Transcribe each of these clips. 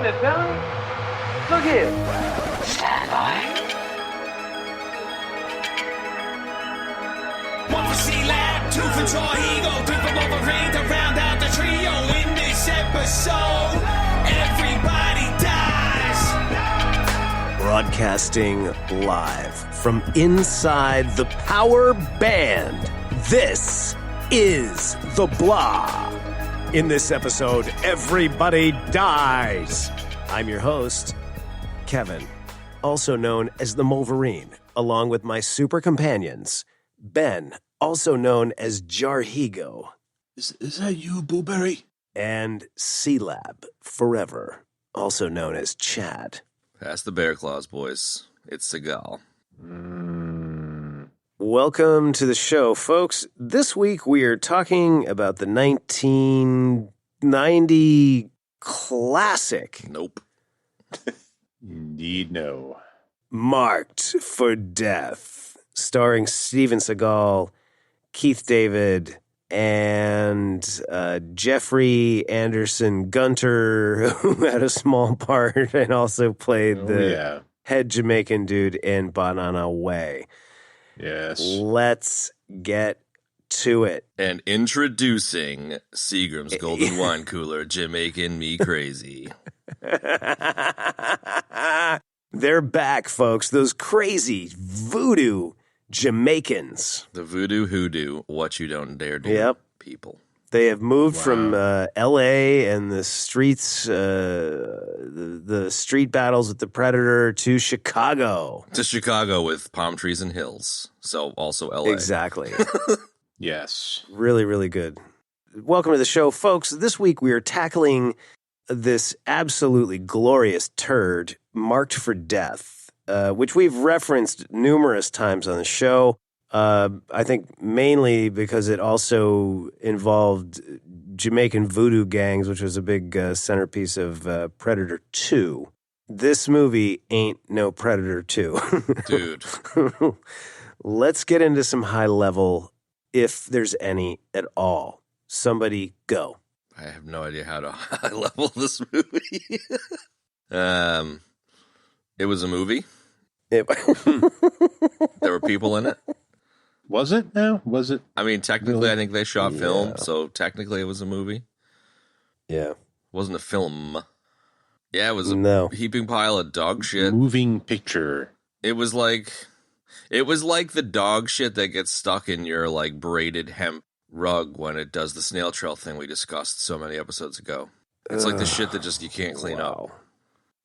business, huh? Look here. Stand by. One for C-Lab, two for Ego, three for Wolverine to round out the trio. In this episode, everybody dies. Broadcasting live from inside the Power Band, this is The Blah. In this episode, everybody dies. I'm your host, Kevin, also known as the Wolverine, along with my super companions, Ben, also known as Jarhigo. Is that you, Blueberry? And C-Lab, forever, also known as Chad. Pass the bear claws, boys. It's Segall. Welcome to the show, folks. This week we are talking about the 1990 classic. Nope. Indeed, no. Marked for Death, starring Steven Segall, Keith David, and Jeffrey Anderson Gunter, who had a small part and also played the head Jamaican dude in Banana Way. Yes. Let's get to it. And introducing Seagram's Golden Wine Cooler, Jamaican Me Crazy. They're back, folks. Those crazy voodoo Jamaicans. The voodoo hoodoo, what you don't dare do, people. They have moved from L.A. and the streets, the street battles with the Predator to Chicago. To Chicago with palm trees and hills. So also L.A. Exactly. Yes. Really, really good. Welcome to the show, folks. This week we are tackling this absolutely glorious turd, Marked for Death, which we've referenced numerous times on the show. I think mainly because it also involved Jamaican voodoo gangs, which was a big centerpiece of Predator 2. This movie ain't no Predator 2. Dude. Let's get into some high level, if there's any at all. Somebody go. I have no idea how to high level this movie. It was a movie. There were people in it. Was it now? Was it? I mean, technically, I think they shot film, so technically it was a movie. Yeah. It wasn't a film. Yeah, it was a heaping pile of dog shit. Moving picture. It was like the dog shit that gets stuck in your like braided hemp rug when it does the snail trail thing we discussed so many episodes ago. It's like the shit that just you can't clean up.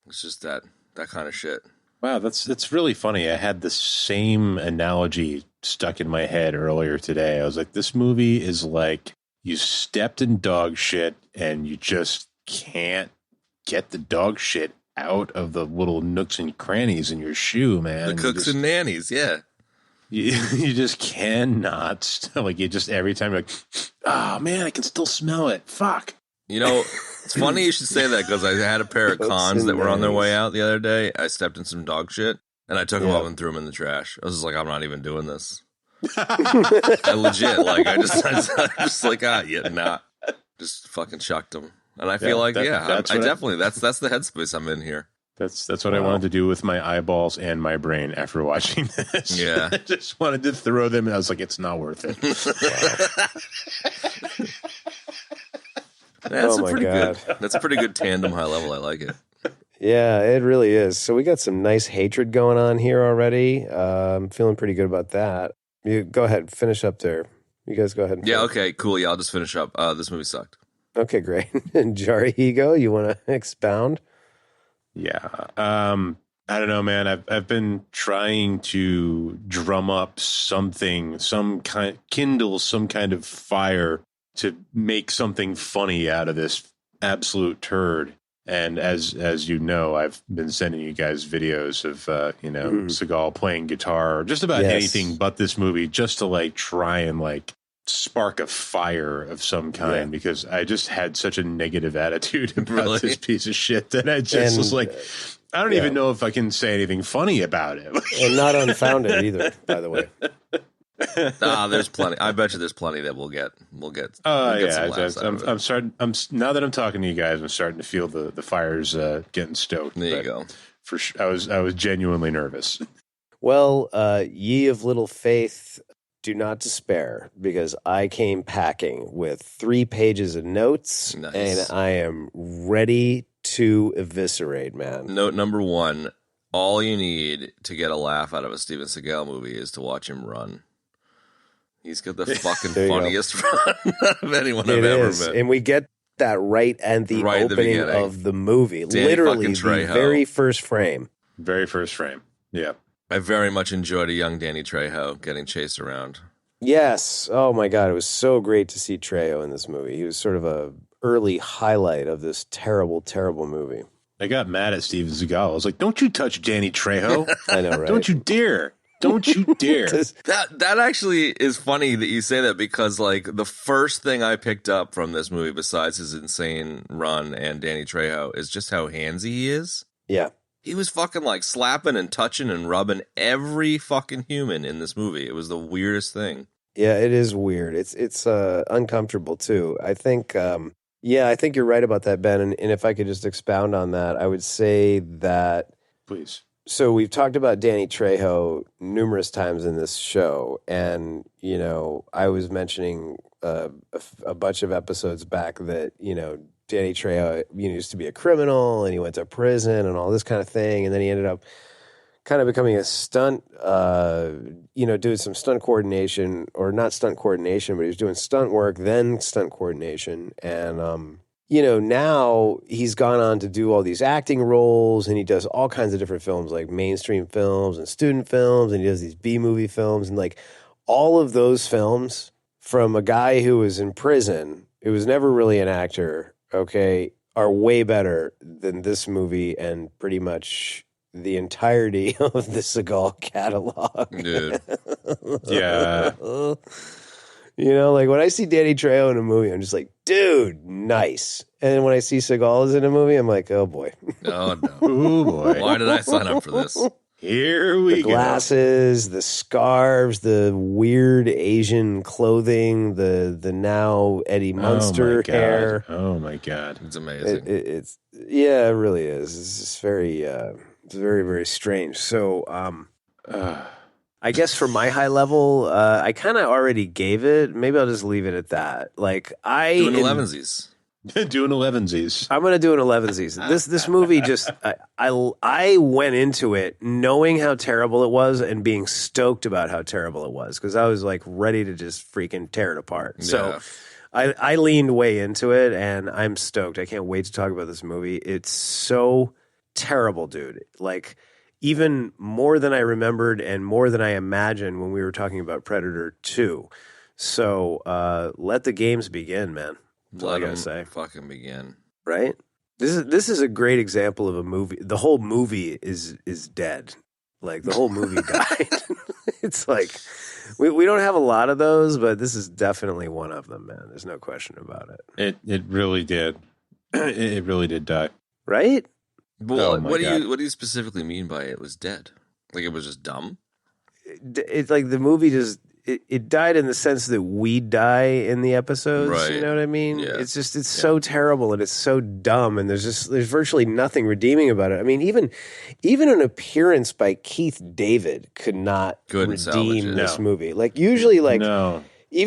It's just that kind of shit. Wow, that's really funny. I had the same analogy stuck in my head earlier today. I was like, this movie is like you stepped in dog shit and you just can't get the dog shit out of the little nooks and crannies in your shoe, man. The cooks and nannies, yeah. You just cannot, like, you just every time you're like, oh man, I can still smell it. Fuck. You know, it's funny you should say that because I had a pair of cons that were on their way out the other day. I stepped in some dog shit and I took them up and threw them in the trash. I was just like, I'm not even doing this. I legit, like, I just like, just fucking chucked them. And I feel that's the headspace I'm in here. That's what I wanted to do with my eyeballs and my brain after watching this. Yeah. I just wanted to throw them and I was like, it's not worth it. That's a pretty good tandem high level. I like it. Yeah, it really is. So we got some nice hatred going on here already. I'm feeling pretty good about that. You go ahead, finish up there. You guys go ahead. Yeah, okay, cool. Yeah, I'll just finish up. This movie sucked. Okay, great. And Jarhigo, you want to expound? Yeah. I don't know, man. I've been trying to drum up something, kindle some kind of fire to make something funny out of this absolute turd. And as you know, I've been sending you guys videos of Segall playing guitar, or just about anything but this movie, just to like try and like spark a fire of some kind, because I just had such a negative attitude about this piece of shit that I just was like, I don't even know if I can say anything funny about it. And not unfounded either, by the way. There's plenty. I bet you there's plenty that we'll get. We'll get Yeah. some laughs out of it. I'm starting. Now that I'm talking to you guys, I'm starting to feel the fires getting stoked. There you go. For sure, I was genuinely nervous. Well, ye of little faith, do not despair, because I came packing with 3 pages of notes, Nice. and I am ready to eviscerate, man. Note number 1: all you need to get a laugh out of a Steven Segall movie is to watch him run. He's got the fucking funniest run of anyone I've ever met. And we get that right at the opening of the movie. Literally the very first frame. Very first frame. Yeah. I very much enjoyed a young Danny Trejo getting chased around. Yes. Oh my God. It was so great to see Trejo in this movie. He was sort of a early highlight of this terrible, terrible movie. I got mad at Steven Segall. I was like, don't you touch Danny Trejo. I know, right? Don't you dare. Don't you dare. That actually is funny that you say that, because like the first thing I picked up from this movie, besides his insane run and Danny Trejo, is just how handsy he is. Yeah. He was fucking like slapping and touching and rubbing every fucking human in this movie. It was the weirdest thing. Yeah, it is weird. It's uncomfortable too. I think I think you're right about that, Ben. And if I could just expound on that, I would say that Please. So we've talked about Danny Trejo numerous times in this show, and you know, I was mentioning a bunch of episodes back that, you know, Danny Trejo, you know, used to be a criminal and he went to prison and all this kind of thing. And then he ended up kind of becoming a stunt, doing some stunt coordination, or not stunt coordination, but he was doing stunt work, then stunt coordination. And, now he's gone on to do all these acting roles, and he does all kinds of different films, like mainstream films and student films, and he does these B-movie films. And like all of those films, from a guy who was in prison, who was never really an actor, okay, are way better than this movie and pretty much the entirety of the Segall catalog. Dude. Yeah. You know, like when I see Danny Trejo in a movie, I'm just like, dude, nice. And then when I see Segall is in a movie, I'm like, oh boy. Oh no. Oh boy. Why did I sign up for this? Here we go. The glasses, the scarves, the weird Asian clothing, the now Eddie Munster hair. Oh my God. It's amazing. It really is. It's just very, very, very strange. So, I guess for my high level, I kind of already gave it. Maybe I'll just leave it at that. Like Doing 11sies. Doing 11sies. I'm gonna do an 11sies. This movie just I went into it knowing how terrible it was and being stoked about how terrible it was, because I was like ready to just freaking tear it apart. So I leaned way into it, and I'm stoked. I can't wait to talk about this movie. It's so terrible, dude. Like even more than I remembered and more than I imagined when we were talking about Predator 2. So let the games begin, man. That's all I gotta say. Fucking begin. Right? This is a great example of a movie. The whole movie is dead. Like the whole movie died. It's like we don't have a lot of those, but this is definitely one of them, man. There's no question about it. It really did. It really did die. Right? Well, what do you specifically mean by it was dead? Like it was just dumb? It's like the movie just it died in the sense that we die in the episodes. Right. You know what I mean? Yeah. It's just so terrible and it's so dumb, and there's virtually nothing redeeming about it. I mean, even an appearance by Keith David could not redeem this movie. Like usually, even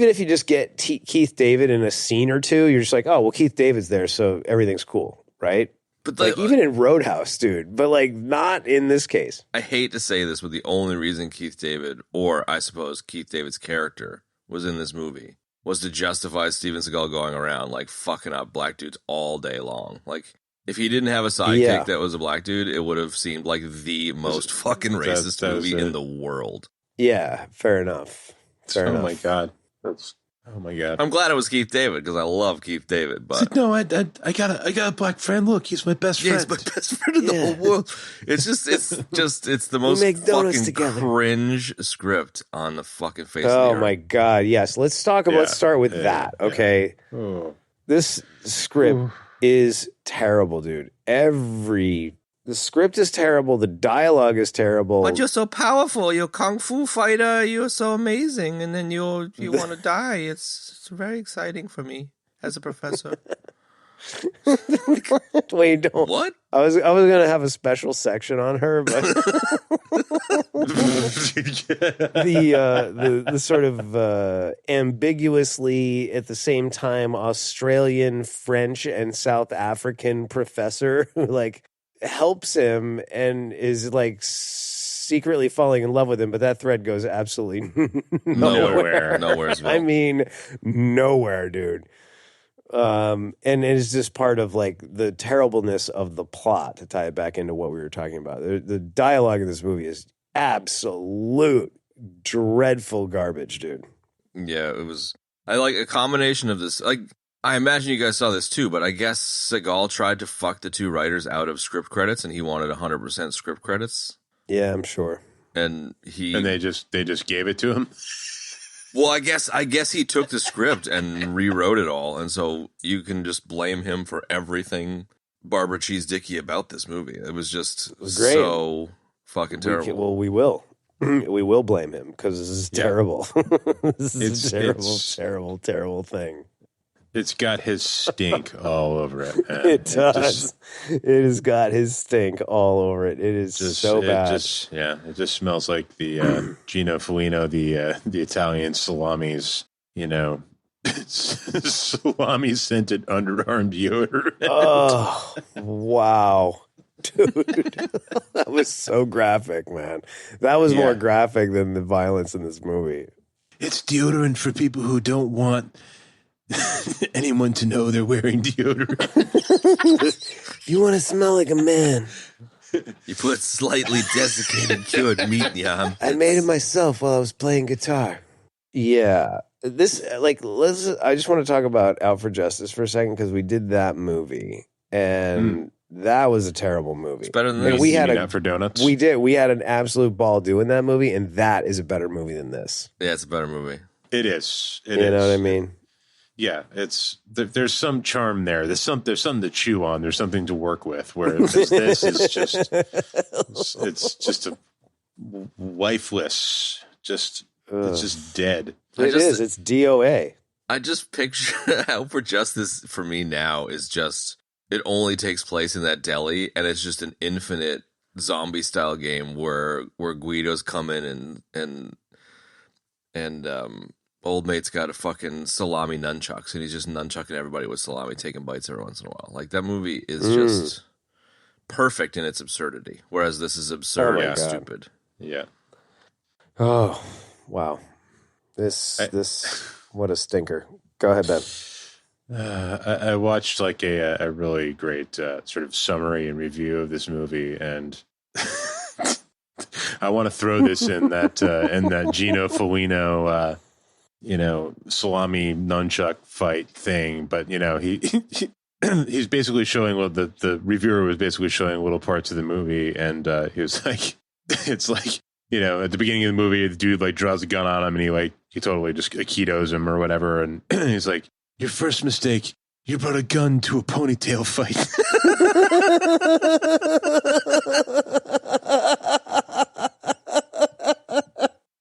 if you just get Keith David in a scene or two, you're just like, oh well, Keith David's there, so everything's cool, right? But like even in Roadhouse, dude, but like not in this case. I hate to say this, but the only reason Keith David, or I suppose Keith David's character, was in this movie was to justify Steven Segall going around like fucking up black dudes all day long. Like if he didn't have a sidekick that was a black dude, it would have seemed like the most fucking racist movie in the world. Yeah, fair enough. Oh my God. Oh my God! I'm glad it was Keith David because I love Keith David. But no, I got a black friend. Look, he's my best friend. He's my best friend in the whole world. It's the most fucking cringe script on the fucking face of the earth. Oh my God! Yes, let's start with that. Okay, Oh. This script is terrible, dude. Every The script is terrible. The dialogue is terrible. But you're so powerful. You're a kung fu fighter. You're so amazing. And then you want to die. It's very exciting for me as a professor. Wait, don't. What? I was gonna have a special section on her, but the sort of ambiguously at the same time Australian, French, and South African professor who like helps him and is like secretly falling in love with him, but that thread goes absolutely nowhere. Nowhere as well. I mean, nowhere, dude. And it's just part of like the terribleness of the plot to tie it back into what we were talking about. The dialogue in this movie is absolute dreadful garbage, dude. Yeah, it was. I like a combination of this. Like, I imagine you guys saw this too, but I guess Segall tried to fuck the two writers out of script credits, and he wanted 100% script credits. Yeah, I'm sure. And they just gave it to him. Well, I guess he took the script and rewrote it all, and so you can just blame him for everything Barbara Cheese Dickey about this movie. It was just great. So fucking terrible. We will. We will blame him because this is terrible. This is a terrible thing. It's got his stink all over it. Man. It does. It has got his stink all over it. It is so bad. It just smells like the Gino Felino, the Italian salamis, salami scented underarm deodorant. Oh, wow. Dude, that was so graphic, man. That was more graphic than the violence in this movie. It's deodorant for people who don't want anyone to know they're wearing deodorant. You want to smell like a man. You put slightly desiccated cured meat in your armpits. I made it myself while I was playing guitar. Yeah. This, I just want to talk about Out for Justice for a second because we did that movie and that was a terrible movie. It's better than this. We had Out for Donuts. We did. We had an absolute ball doing that movie, and that is a better movie than this. Yeah, it's a better movie. It is. You know what I mean? Yeah, there's some charm there. There's something to chew on. There's something to work with. Whereas this is just it's just a lifeless. It's just dead. It's DOA. I just picture Out for Justice for me now is just it only takes place in that deli, and it's just an infinite zombie style game where Guido's coming and old mate's got a fucking salami nunchucks, and he's just nunchucking everybody with salami, taking bites every once in a while. Like, that movie is just perfect in its absurdity, whereas this is absurd and stupid. Yeah. Oh, wow. This, what a stinker. Go ahead, Ben. I watched like a really great sort of summary and review of this movie, and I want to throw this in that Gino Felino salami nunchuck fight thing, but he's basically showing the reviewer was basically showing little parts of the movie, and he was like, it's like, at the beginning of the movie, the dude like draws a gun on him, and he totally just Aikidos him or whatever, and he's like, your first mistake, you brought a gun to a ponytail fight.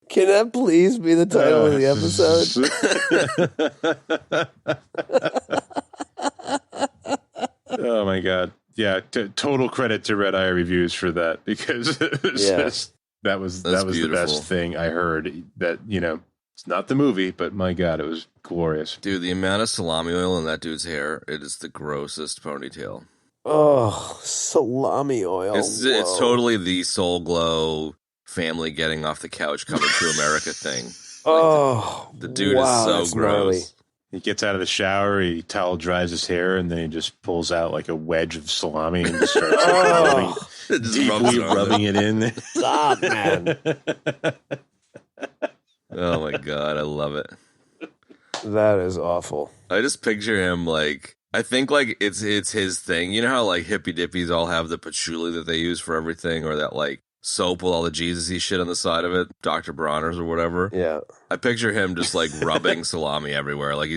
Can that please be the title of the episode? Oh my God. Yeah. Total credit to Red Eye Reviews for that, because it was that was the best thing I heard. That, it's not the movie, but my God, it was glorious. Dude, the amount of salami oil in that dude's hair, it is the grossest ponytail. Oh, salami oil. It's totally the Soul Glow family getting off the couch coming to America thing. The dude is so gross. Gnarly. He gets out of the shower, he towel dries his hair, and then he just pulls out like a wedge of salami and just starts rubbing it in. Stop, man. Oh my God, I love it. That is awful. I just picture him like, I think like it's his thing. You know how like hippy dippies all have the patchouli that they use for everything, or that like soap with all the Jesus-y shit on the side of it, Dr. Bronner's or whatever. Yeah. I picture him just like rubbing salami everywhere. Like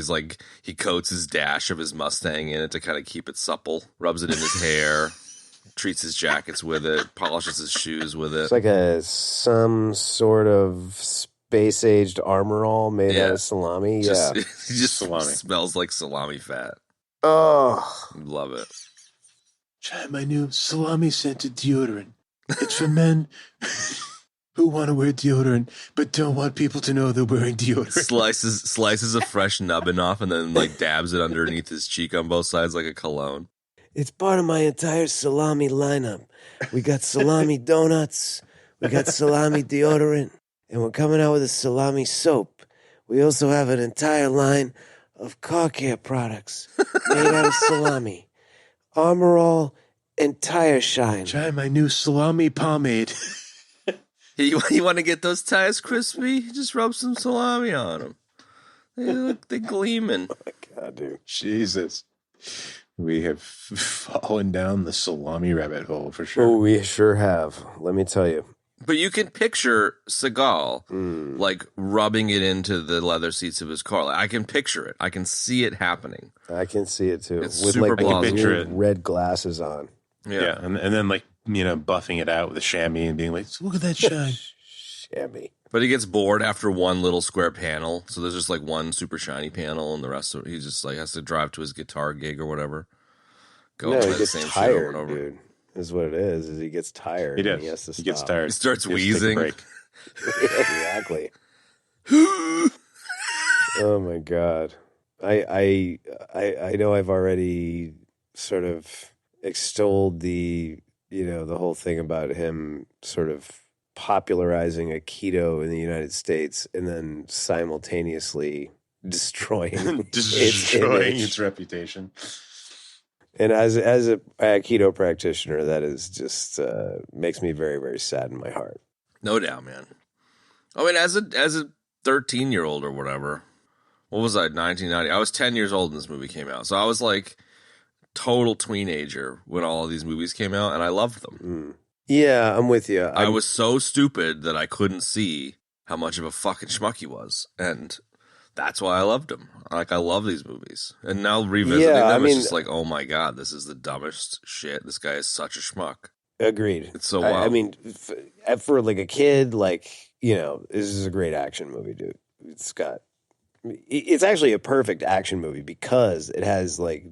he coats his dash of his Mustang in it to kind of keep it supple, rubs it in his hair. treats his jackets with it, polishes his shoes with it. It's like some sort of space-aged armor all made out of salami. He just salami. smells like salami fat. Oh, Love it. Try my new salami-scented deodorant. It's for men who want to wear deodorant but don't want people to know they're wearing deodorant. Slices a fresh nubbin off and then like dabs it underneath his cheek on both sides like a cologne. it's part of my entire salami lineup. We got salami donuts, we got salami deodorant, and we're coming out with a salami soap. We also have an entire line of car care products made out of salami. Armor All and Tire Shine. Try my new salami pomade. You want to get those tires crispy? Just rub some salami on them. They're gleaming. Oh my God, dude. Jesus. We have fallen down the salami rabbit hole for sure. Oh, we sure have. Let me tell you. But you can picture Segall like rubbing it into the leather seats of his car. Like, I can picture it. I can see it happening. I can see it too. It's with super like plausible. weird red glasses on. Yeah. And then like, buffing it out with a chamois and being like, look at that shine. Chamois. But he gets bored after one little square panel. So there's just like one super shiny panel and the rest of it, he just like has to drive to his guitar gig or whatever. No, play he the gets same shit tired, over and over. dude. Is what it is he gets tired. He does. And he has to stop. He gets tired. He starts He has to take a wheezing. break. Exactly. Oh my God. I know I've already sort of extolled the whole thing about him sort of popularizing a keto in the United States and then simultaneously destroying Destroying image. its reputation. And as a keto practitioner, that is just makes me very, very sad in my heart. No doubt, man. I mean, as a 13-year-old or whatever, what was I, 1990? I was 10 years old when this movie came out. So I was like total teenager when all of these movies came out, and I loved them. Yeah, I'm with you. I was so stupid that I couldn't see how much of a fucking schmuck he was. And that's why I loved him. Like, I love these movies. And now revisiting them, it's just like, oh my God, this is the dumbest shit. This guy is such a schmuck. Agreed. It's so wild. I mean, for like a kid, like, this is a great action movie, dude. It's actually a perfect action movie because it has like,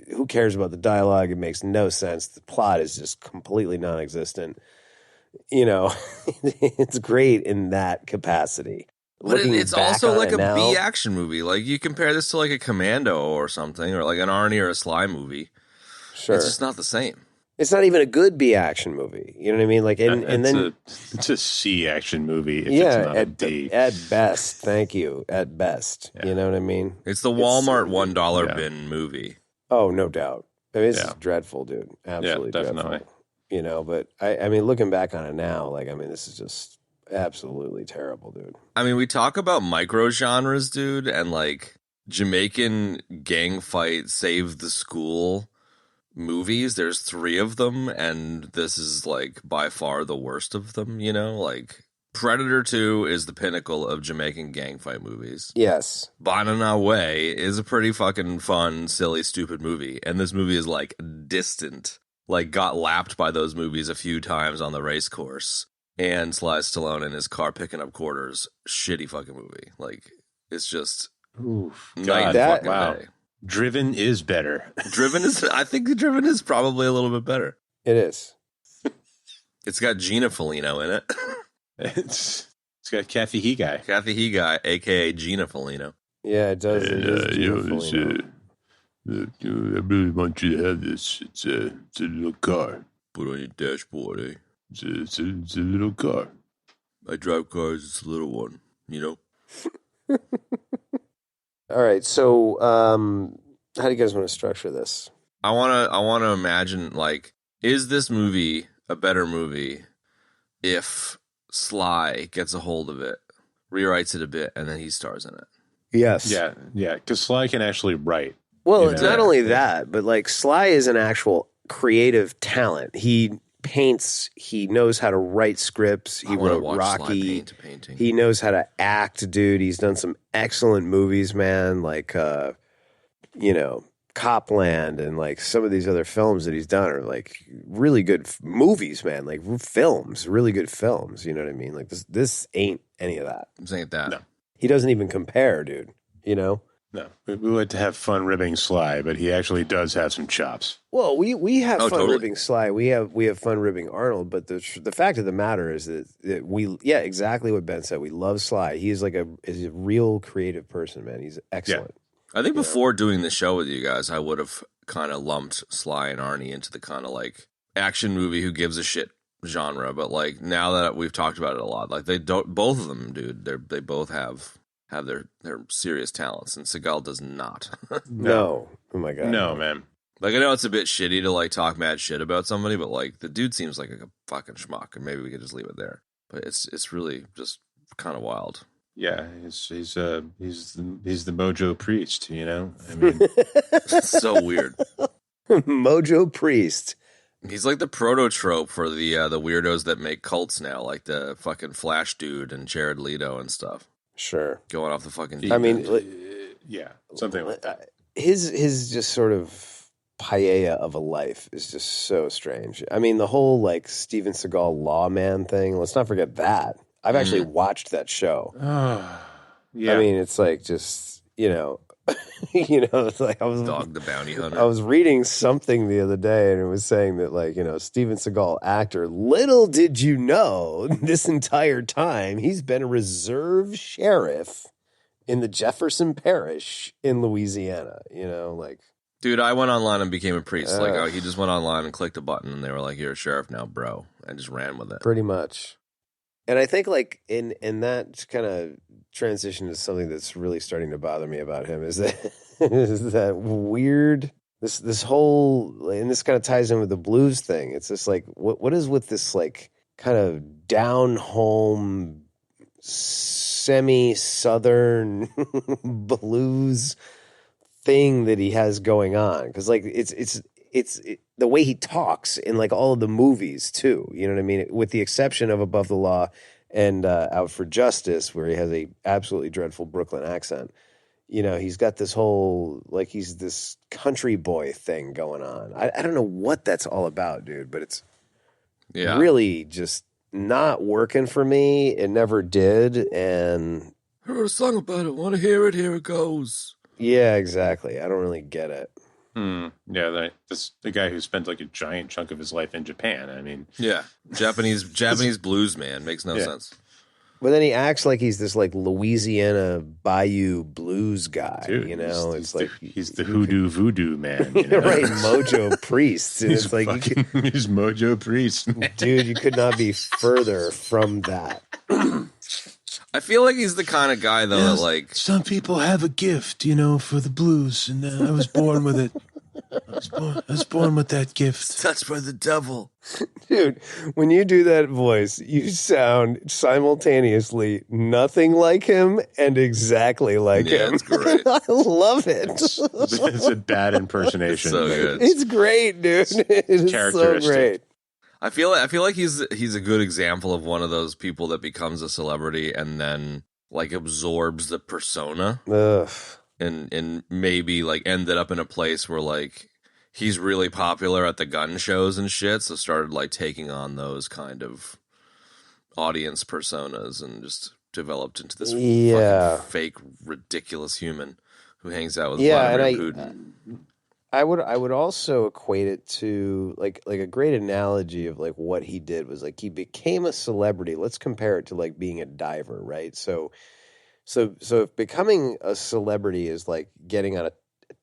who cares about the dialogue? It makes no sense. The plot is just completely non-existent. It's great in that capacity. But it's also like a now, B action movie. Like, you compare this to like a Commando or something, or like an Arnie or a Sly movie. Sure. It's just not the same. It's not even a good B action movie. You know what I mean? Like, and then it's a C action movie. If yeah, it's not a D. at best. Thank you. At best, you know what I mean? It's the Walmart $1 bin movie. Oh, no doubt. I mean, this is dreadful, dude. Absolutely definitely. dreadful. But I mean, looking back on it now, like, I mean, this is just absolutely terrible, dude. I mean, we talk about micro genres, dude, and like Jamaican gang fight save the school movies. There's 3 of them, and this is like by far the worst of them, like Predator 2 is the pinnacle of Jamaican gang fight movies. Yes. Banana Way is a pretty fucking fun, silly, stupid movie, and this movie is like distant. Like, got lapped by those movies a few times on the race course. And Sly Stallone in his car picking up quarters. Shitty fucking movie. Like, it's just night and fucking day. Driven is better. I think Driven is probably a little bit better. It is. It's got Gina Felino in it. It's got Kathy Heguy. Kathy Heguy, a.k.a. Gina Felino. Yeah, it does. It is beautiful, I really want you to have this. It's a little car. Put on your dashboard, eh? It's a little car. I drive cars. It's a little one, All right. So, how do you guys want to structure this? I want to imagine, like, is this movie a better movie if Sly gets a hold of it, rewrites it a bit, and then he stars in it? Yes. Yeah. Because Sly can actually write. Well, it's not only that, but like Sly is an actual creative talent. He paints. He knows how to write scripts. He wrote Rocky. He knows how to act, dude. He's done some excellent movies, man. Like, Copland and like some of these other films that he's done are like really good movies, man. Like films, really good films. You know what I mean? Like this ain't any of that. This ain't that. No. He doesn't even compare, dude. You know? No, we like to have fun ribbing Sly, but he actually does have some chops. Well, we have fun totally. ribbing Sly. We have fun ribbing Arnold. But the fact of the matter is that we exactly what Ben said. We love Sly. He is like is a real creative person, man. He's excellent. I think before doing the show with you guys, I would have kind of lumped Sly and Arnie into the kind of like action movie who gives a shit genre. But like now that we've talked about it a lot, like they don't. Both of them, dude. They both have their serious talents, and Segall does not. No. Oh my god. No, man. Like, I know it's a bit shitty to like talk mad shit about somebody, but like the dude seems like a fucking schmuck, and maybe we could just leave it there. But it's really just kind of wild. Yeah, he's the Mojo Priest, you know. I mean, It's so weird. Mojo Priest. He's like the prototype for the weirdos that make cults now, like the fucking Flash dude and Jared Leto and stuff. Sure. Going off the fucking deep I mean, end. yeah, something like that. His just sort of paella of a life is just so strange. I mean, the whole like Steven Segall lawman thing. Let's not forget that. I've actually watched that show. Yeah. I mean, it's like just it's like I was Dog the Bounty Hunter. I was reading something the other day, and it was saying that like Steven Segall, actor. Little did you know, this entire time he's been a reserve sheriff in the Jefferson Parish in Louisiana. Like. Dude, I went online and became a priest. He just went online and clicked a button, and they were like, "You're a sheriff now, bro," and just ran with it. Pretty much. And I think like in that kind of transition is something that's really starting to bother me about him is that weird this whole, and this kind of ties in with the blues thing. It's just like what is with this like kind of down home semi-southern blues thing that he has going on, because like it's the way he talks in like all of the movies too, you know what I mean, with the exception of Above the Law and Out for Justice, where he has a absolutely dreadful Brooklyn accent. He's got this whole like he's this country boy thing going on. I don't know what that's all about, dude, but it's really just not working for me. It never did. And I wrote a song about it. Want to hear it? Here it goes. Yeah, exactly. I don't really get it. Yeah, the guy who spent like a giant chunk of his life in Japan. I mean, yeah, Japanese blues man makes no sense. But then he acts like he's this like Louisiana Bayou blues guy. Dude, it's like he's the voodoo man. Right? Mojo Priest. And He's it's like he's Mojo Priest, dude. You could not be further from that. I feel like he's the kind of guy though that like some people have a gift, for the blues, and I was born with it. I was born with that gift. Touched by the devil. Dude, when you do that voice, you sound simultaneously nothing like him and exactly like him. It's great. I love it. It's a bad impersonation. So good. It's great, dude. It is so great. I feel like he's a good example of one of those people that becomes a celebrity and then like absorbs the persona. Ugh. And maybe like ended up in a place where like he's really popular at the gun shows and shit, so started like taking on those kind of audience personas and just developed into this fucking fake ridiculous human who hangs out with Vladimir Putin. I would also equate it to like a great analogy of like what he did was like he became a celebrity. Let's compare it to like being a diver, right? So if becoming a celebrity is like getting on a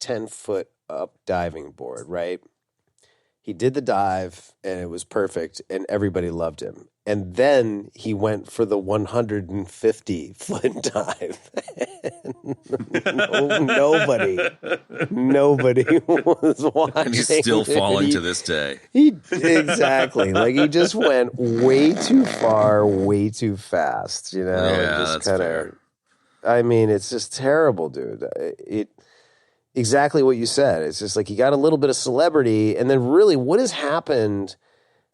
10-foot up diving board, right? He did the dive and it was perfect and everybody loved him. And then he went for the 150-foot dive. Nobody was watching. And he's still falling to this day. Exactly. Like he just went way too far, way too fast, Yeah, just that's fair. I mean, it's just terrible, dude. Exactly what you said. It's just like he got a little bit of celebrity, and then really what has happened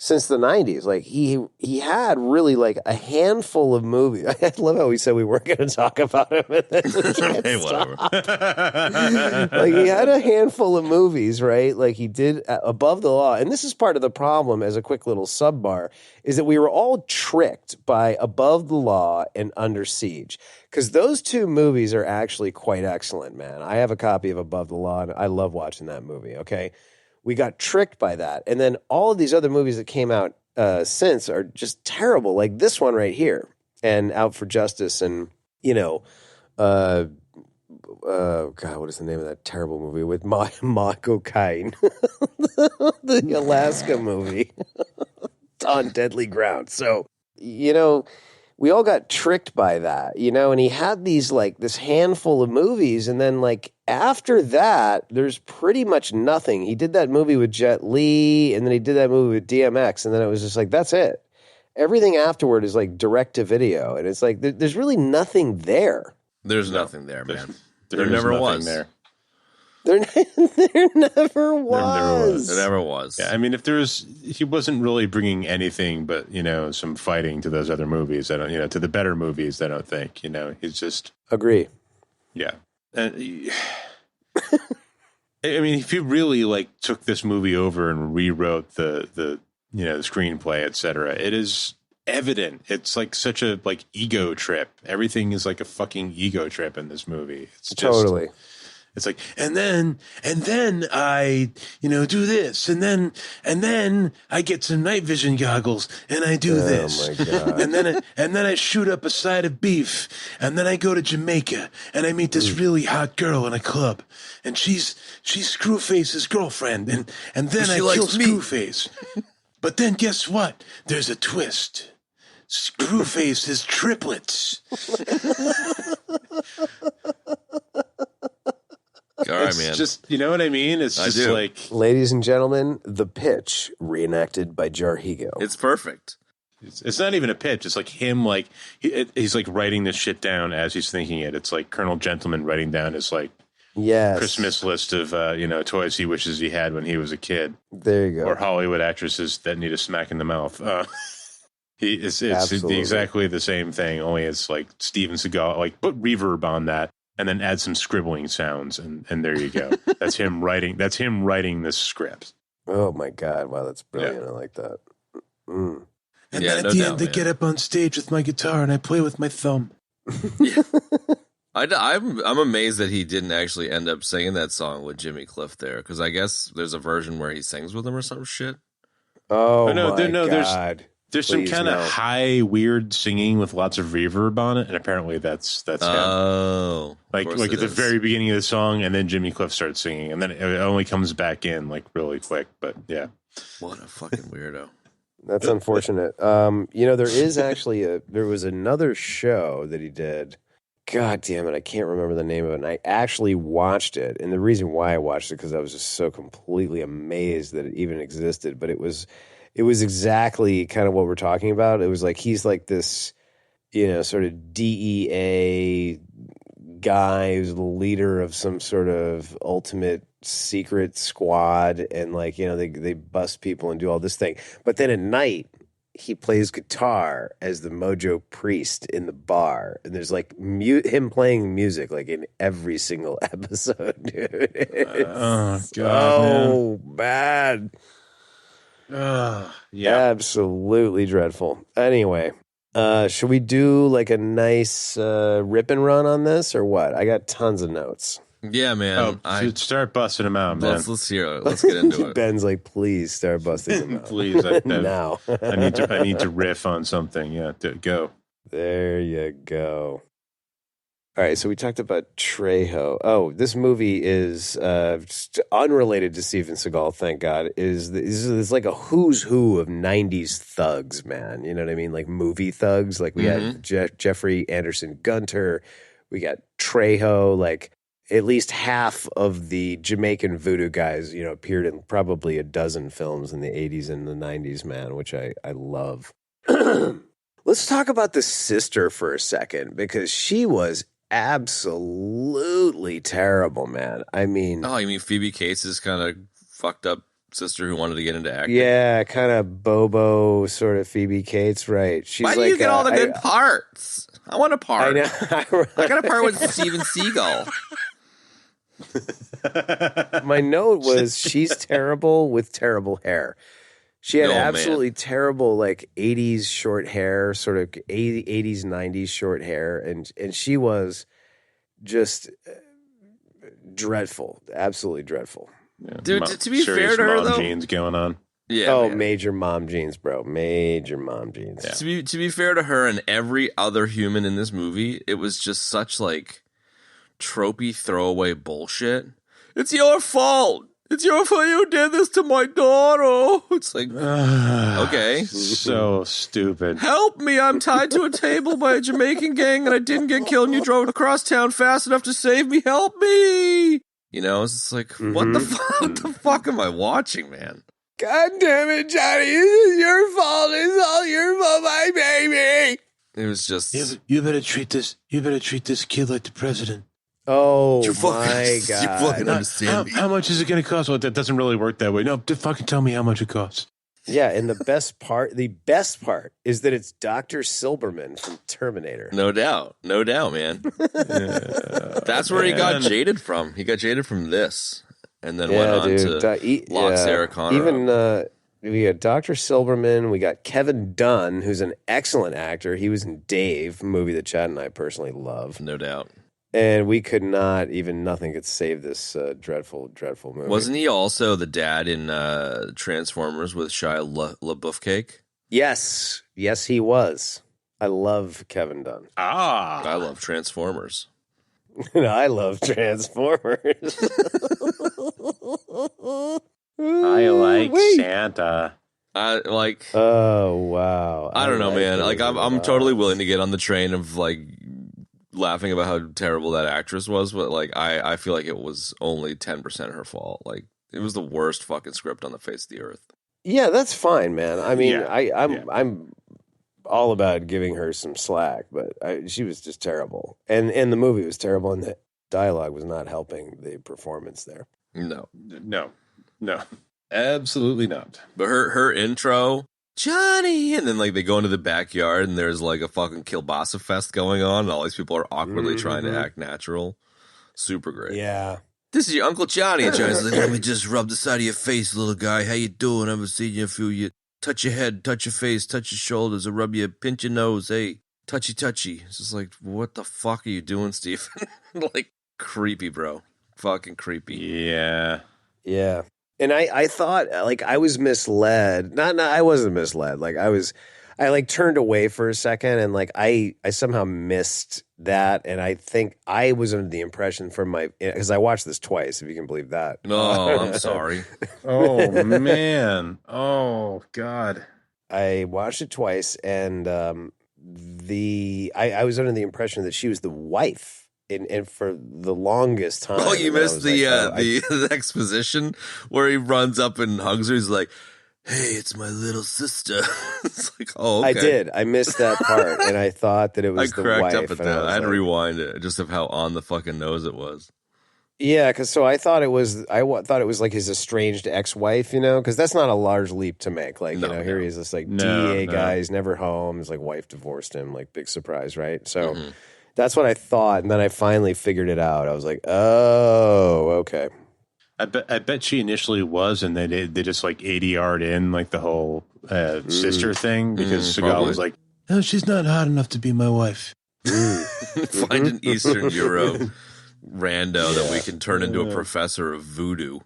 since the 90s. Like he had really like a handful of movies. I love how we said we weren't going to talk about him. And then we can't Hey, whatever. like he had a handful of movies, right? Like he did Above the Law. And this is part of the problem as a quick little subbar is that we were all tricked by Above the Law and Under Siege. Because those two movies are actually quite excellent, man. I have a copy of Above the Law and I love watching that movie, okay? We got tricked by that. And then all of these other movies that came out since are just terrible. Like this one right here and Out for Justice and, you know, God, what is the name of that terrible movie with Michael Caine? The Alaska movie on Deadly Ground. So, you know, we all got tricked by that, you know, and he had these like this handful of movies. And then like after that, there's pretty much nothing. He did that movie with Jet Li and then he did that movie with DMX. And then it was just like, that's it. Everything afterward is like direct to video. And it's like, there's really nothing there. There's nothing there, man. There never nothing was. there. There never was. There never was. Yeah, I mean, he wasn't really bringing anything but, you know, some fighting to those other movies. I don't, you know, to the better movies. I don't think, you know, he's just Agree. Yeah, and I mean, if you really like took this movie over and rewrote the you know the screenplay, etc., it is evident. It's like such a like ego trip. Everything is like a fucking ego trip in this movie. It's just, Totally. It's like, and then I, you know, do this, and then I get some night vision goggles, and I do this, my God. and then I shoot up a side of beef, and then I go to Jamaica, and I meet this really hot girl in a club, and she's Screwface's girlfriend, and then I kill Screwface, but then guess what? There's a twist. Screwface is triplets. All right, man. Just, you know what I mean? It's just like, Ladies and gentlemen, The Pitch, reenacted by Jarhigo. It's perfect. it's not even a pitch. It's like him, like he's like writing this shit down as he's thinking it. It's like Colonel Gentleman writing down his like Christmas list of you know toys he wishes he had when he was a kid. There you go. Or Hollywood actresses that need a smack in the mouth. It's Absolutely. exactly the same thing. Only it's like Steven Segall. Like put reverb on that. And then add some scribbling sounds, and there you go. That's him writing. That's him writing this script. Oh my God! Wow, that's brilliant. I like that. And then at the end, they get up on stage with my guitar, and I play with my thumb. I'm amazed that he didn't actually end up singing that song with Jimmy Cliff there, because I guess there's a version where he sings with him or some shit. Oh no, God! There's some kind of high, weird singing with lots of reverb on it, and apparently that's him. Oh, like at the very beginning of the song, and then Jimmy Cliff starts singing, and then it only comes back in like really quick. But yeah, what a fucking weirdo. That's unfortunate. You know, there was another show that he did. God damn it, I can't remember the name of it. And I actually watched it, and the reason why I watched it because I was just so completely amazed that it even existed. But it was exactly kind of what we're talking about. It was like he's like this, you know, sort of DEA guy who's the leader of some sort of ultimate secret squad, and like, you know, they bust people and do all this thing. But then at night, he plays guitar as the Mojo Priest in the bar, and there's like him playing music like in every single episode, dude. It's so bad. yeah, absolutely dreadful. Anyway, should we do like a nice rip and run on this or what? I got tons of notes. Yeah, man. Start busting them out, man. Let's hear it. Let's get into it. Ben's like, please start busting them out. Please, now. I need to riff on something. Yeah, go. There you go. All right, so we talked about Trejo. Oh, this movie is unrelated to Steven Segall, thank God. Is like a who's who of 90s thugs, man. You know what I mean? Like movie thugs. Like we had Jeffrey Anderson Gunter. We got Trejo. Like at least half of the Jamaican voodoo guys, you know, appeared in probably a dozen films in the 80s and the 90s, man, which I love. Let's talk about the sister for a second, because she was absolutely terrible, man. I mean, you mean Phoebe Cates' kind of fucked up sister who wanted to get into acting. Yeah, kind of Bobo sort of Phoebe Cates, right? She's Why do you get all the good parts? I want a part. I know. I got a part with Steven Segall. My note was she's terrible with terrible hair. She had absolutely terrible, like 80s short hair, sort of 80s, 90s short hair, and she was just dreadful, absolutely dreadful. Yeah, Dude, to be fair to her, mom though, jeans going on. Yeah. Oh, man. major mom jeans, bro. Major mom jeans. Yeah. To be fair to her and every other human in this movie, it was just such like tropey throwaway bullshit. It's your fault. It's your fault you did this to my daughter. It's like, okay. So stupid. Help me. I'm tied to a table by a Jamaican gang and I didn't get killed and you drove across town fast enough to save me. Help me. You know, it's just like, what the fuck am I watching, man? God damn it, Johnny. This is your fault. It's all your fault, my baby. It was just... You better treat this kid like the president. Oh, you my God. You fucking understand me. How much is it going to cost? Well, that doesn't really work that way. No, just fucking tell me how much it costs. Yeah, and the best part is that it's Dr. Silberman from Terminator. No doubt, man. That's where he got jaded from. He got jaded from this, and then went on to lock Sarah Connor. Even we got Dr. Silberman. We got Kevin Dunn, who's an excellent actor. He was in Dave, a movie that Chad and I personally love. No doubt. And we could not, nothing could save this dreadful, dreadful movie. Wasn't he also the dad in Transformers with Shia LaBeouf? Yes, he was. I love Kevin Dunn. I love Transformers. I love Transformers. I like Santa. I like. Oh wow! I don't know, man. Like I'm totally willing to get on the train of like laughing about how terrible that actress was, but like I feel like it was only 10% her fault. Like it was the worst fucking script on the face of the earth. Yeah, that's fine, man. I mean, Yeah. I'm all about giving her some slack, but she was just terrible, and the movie was terrible, and the dialogue was not helping the performance there. No, Absolutely not. but her intro, Johnny, and then like they go into the backyard and there's like a fucking kielbasa fest going on, and all these people are awkwardly trying to act natural. Super great. Yeah. This is your Uncle Johnny. And Johnny's like, let me just rub the side of your face, little guy. How you doing? I haven't seen you in a few years. Touch your head, touch your face, touch your shoulders, or rub your, pinch your nose. Hey, touchy, touchy. It's just like, what the fuck are you doing, Stephen? Like, creepy, bro. Fucking creepy. Yeah. Yeah. And I thought, like, I was misled. I wasn't misled. Like, I like turned away for a second, and like I somehow missed that, and I think I was under the impression because I watched this twice, if you can believe that. No, I'm sorry. Oh man. Oh God. I watched it twice, and I was under the impression that she was the wife. And for the longest time, Oh, you missed the like, the exposition where he runs up and hugs her. He's like, "Hey, it's my little sister." It's like, oh, okay. I did. I missed that part, and I thought that it was the wife. I cracked up at and that. I had to like, rewind it just of how on the fucking nose it was. Yeah, because so I thought it was like his estranged ex-wife, because that's not a large leap to make. Like, here he is, this like DEA guy, he's never home, his like wife divorced him, like big surprise, right? So that's what I thought, and then I finally figured it out. I was like, oh, okay. I bet she initially was, and they just like ADR'd in like the whole sister thing because Segall was like, "No, she's not hot enough to be my wife." Find an Eastern Euro rando that we can turn into a professor of voodoo.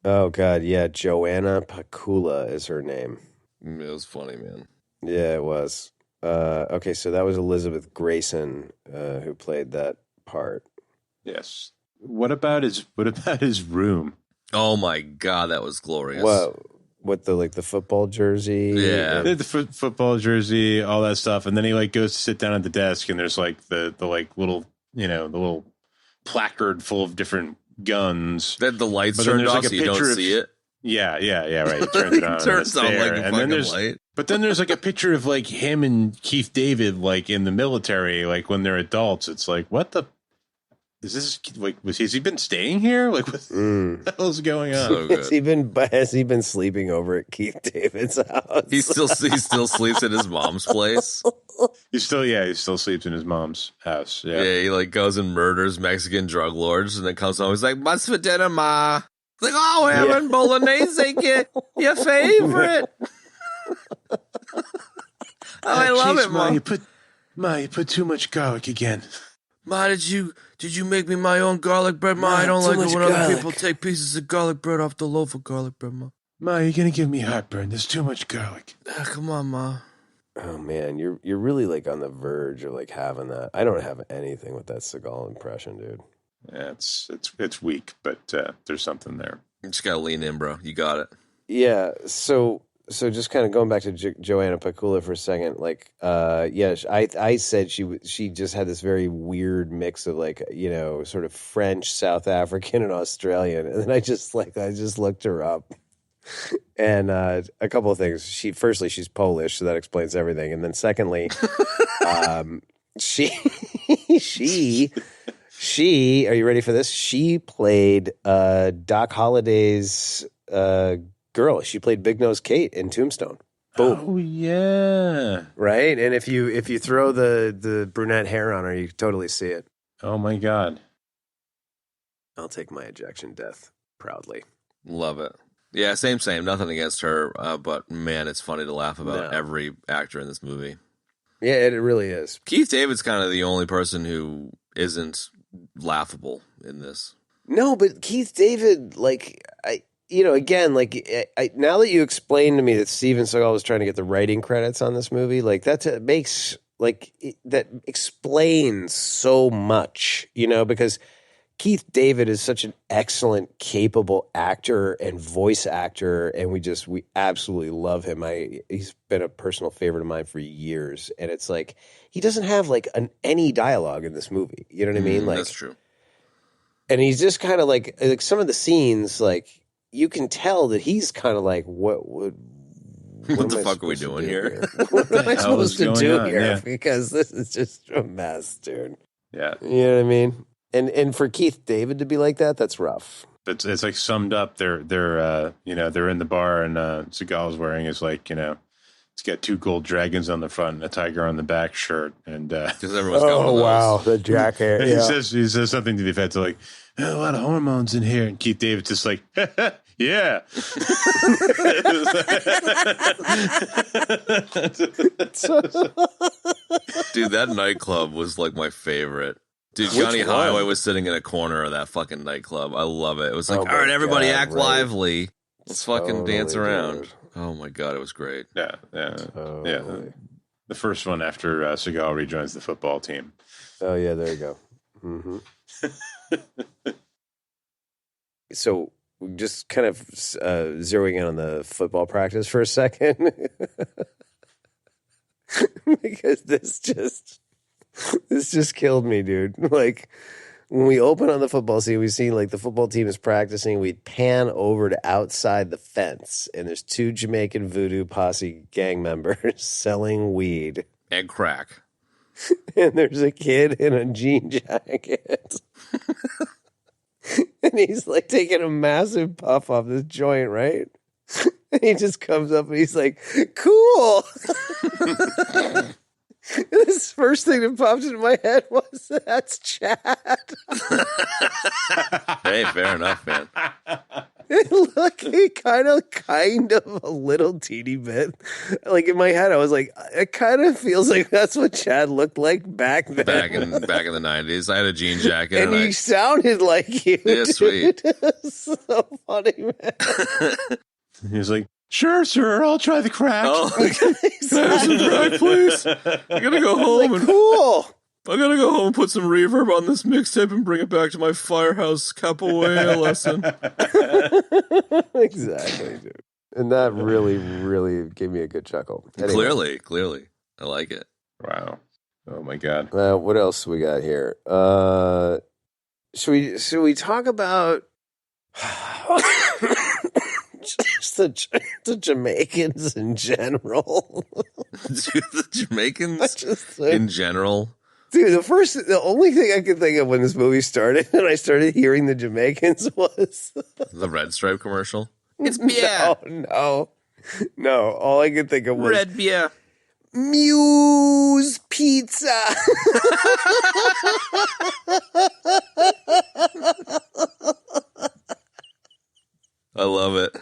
Oh God, yeah, Joanna Pakula is her name. It was funny, man. Yeah, it was. Okay, so that was Elizabeth Grayson who played that part. Yes. What about his room? Oh my God, that was glorious. Well, with the football jersey, Yeah. The football jersey, all that stuff, and then he like goes to sit down at the desk, and there's like the like little the little placard full of different guns. Then the lights But then turned there's, off, like, so a you don't picture of- see it. Yeah, right. He turns it on. It turns and on it's like there. a And then fucking there's light. But then there's like a picture of like him and Keith David like in the military, like when they're adults. It's like, what the? is this like has he been staying here? Like what the hell's going on? So good. Has he been sleeping over at Keith David's house? He still sleeps at his mom's place. He still sleeps in his mom's house. Yeah. Yeah, he like goes and murders Mexican drug lords, and then comes home. He's like, "What's for dinner, ma?" It's like, "Oh, we're having bolognese, your favorite." I love Jeez, it, Ma. You put too much garlic again. Ma, did you make me my own garlic bread, Ma? I don't like it when other people take pieces of garlic bread off the loaf of garlic bread, Ma. Ma, you're gonna give me heartburn. There's too much garlic. Come on, Ma. Oh man, you're really like on the verge of like having that. I don't have anything with that Segall impression, dude. Yeah, it's weak, but there's something there. You just gotta lean in, bro. You got it. Yeah. So just kind of going back to Joanna Pakula for a second, like, I said she just had this very weird mix of like, you know, sort of French, South African, and Australian, and then I just looked her up, and a couple of things. Firstly, she's Polish, so that explains everything, and then secondly, she, are you ready for this? She played Doc Holliday's girl. She played Big Nose Kate in Tombstone. Boom. Oh yeah. Right? And if you throw the brunette hair on her, you can totally see it. Oh my God. I'll take my ejection death proudly. Love it. Yeah, same. Nothing against her, but man, it's funny to laugh about every actor in this movie. Yeah, it really is. Keith David's kind of the only person who isn't laughable in this. No, but Keith David, like, again, like, now that you explained to me that Steven Segall was trying to get the writing credits on this movie, like, that makes, like, that explains so much, because Keith David is such an excellent, capable actor and voice actor, and we absolutely love him. He's been a personal favorite of mine for years, and it's like, he doesn't have, like, any dialogue in this movie, you know what I mean? Like, that's true. And he's just kind of like some of the scenes, like, you can tell that he's kind of like, what the fuck are we doing here? What am I supposed to do here? Yeah. Because this is just a mess, dude. Yeah. You know what I mean? And for Keith David to be like that, that's rough. It's like summed up. They're in the bar, and Seagal's wearing his, like, it's got 2 gold dragons on the front and a tiger on the back shirt, and because everyone's got one of those. Wow, the jacket. He says something to the effect of like, a lot of hormones in here, and Keith David's just like, yeah. Dude, that nightclub was like my favorite. Dude, Johnny Highway was sitting in a corner of that fucking nightclub. I love it. It was like, all right, everybody act lively. Let's fucking dance around. Dude. Oh my God, it was great. Yeah. The first one after Seagal rejoins the football team. Oh, yeah, there you go. Mm-hmm. So just kind of zeroing in on the football practice for a second. Because this just killed me, dude. Like, when we open on the football scene, we see like the football team is practicing. We pan over to outside the fence, and there's 2 Jamaican voodoo posse gang members selling weed And crack. and there's a kid in a jean jacket. And he's like taking a massive puff off this joint, right? And he just comes up and he's like, cool. This first thing that popped into my head was, that's Chad. Hey, fair enough, man. Look, he kind of a little teeny bit. Like, in my head, I was like, it kind of feels like that's what Chad looked like back then. Back in the 90s, I had a jean jacket. And he sounded like you. Yeah, sweet. So funny, man. He was like, sure, sir, I'll try the crack. Oh, can I have some crack, please? I gotta go home Like, cool. I gotta go home and put some reverb on this mixtape and bring it back to my Firehouse Capoeira lesson. Exactly, dude. And that really, really gave me a good chuckle. Anyway. Clearly. I like it. Wow. Oh my God. What else we got here? Should we talk about just the Jamaicans in general? Dude, the Jamaicans in general Dude, the only thing I could think of when this movie started and I started hearing the Jamaicans was The Red Stripe commercial. It's beer. No. All I could think of was Red beer. Muse Pizza. I love it.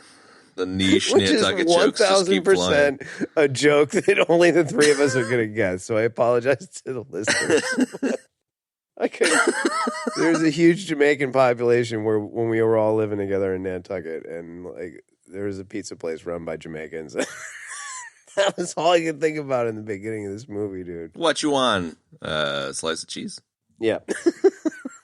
The niche Which is Nantucket jokes just keep flying. 1000% a joke that only the three of us are going to guess. So I apologize to the listeners. I couldn't. There's a huge Jamaican population where when we were all living together in Nantucket, and like there was a pizza place run by Jamaicans. That was all I could think about in the beginning of this movie, dude. What you want? Slice of cheese? Yeah.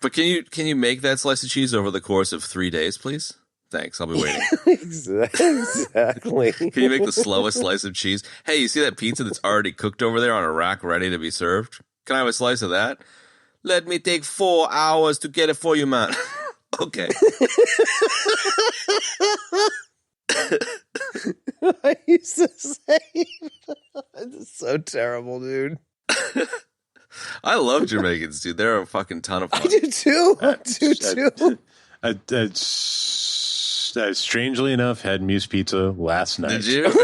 But can you make that slice of cheese over the course of 3 days, please? Thanks, I'll be waiting. Exactly. Can you make the slowest slice of cheese? Hey, you see that pizza that's already cooked over there on a rack ready to be served? Can I have a slice of that? Let me take 4 hours to get it for you, man. Okay. I used to say, it's so terrible, dude. I love Jamaicans, dude. They're a fucking ton of fun. I do too. I do too. I strangely enough had Muse Pizza last night. Did you? And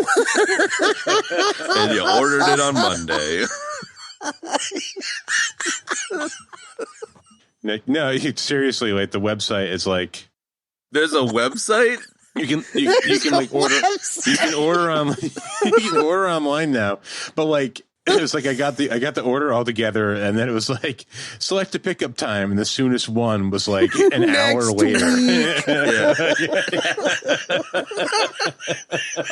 you ordered it on Monday. No, seriously, like the website is like There's a website? you can like order you can order on you can order online now, but like it was like I got the order all together, and then it was like select a pickup time, and the soonest one was like an hour later.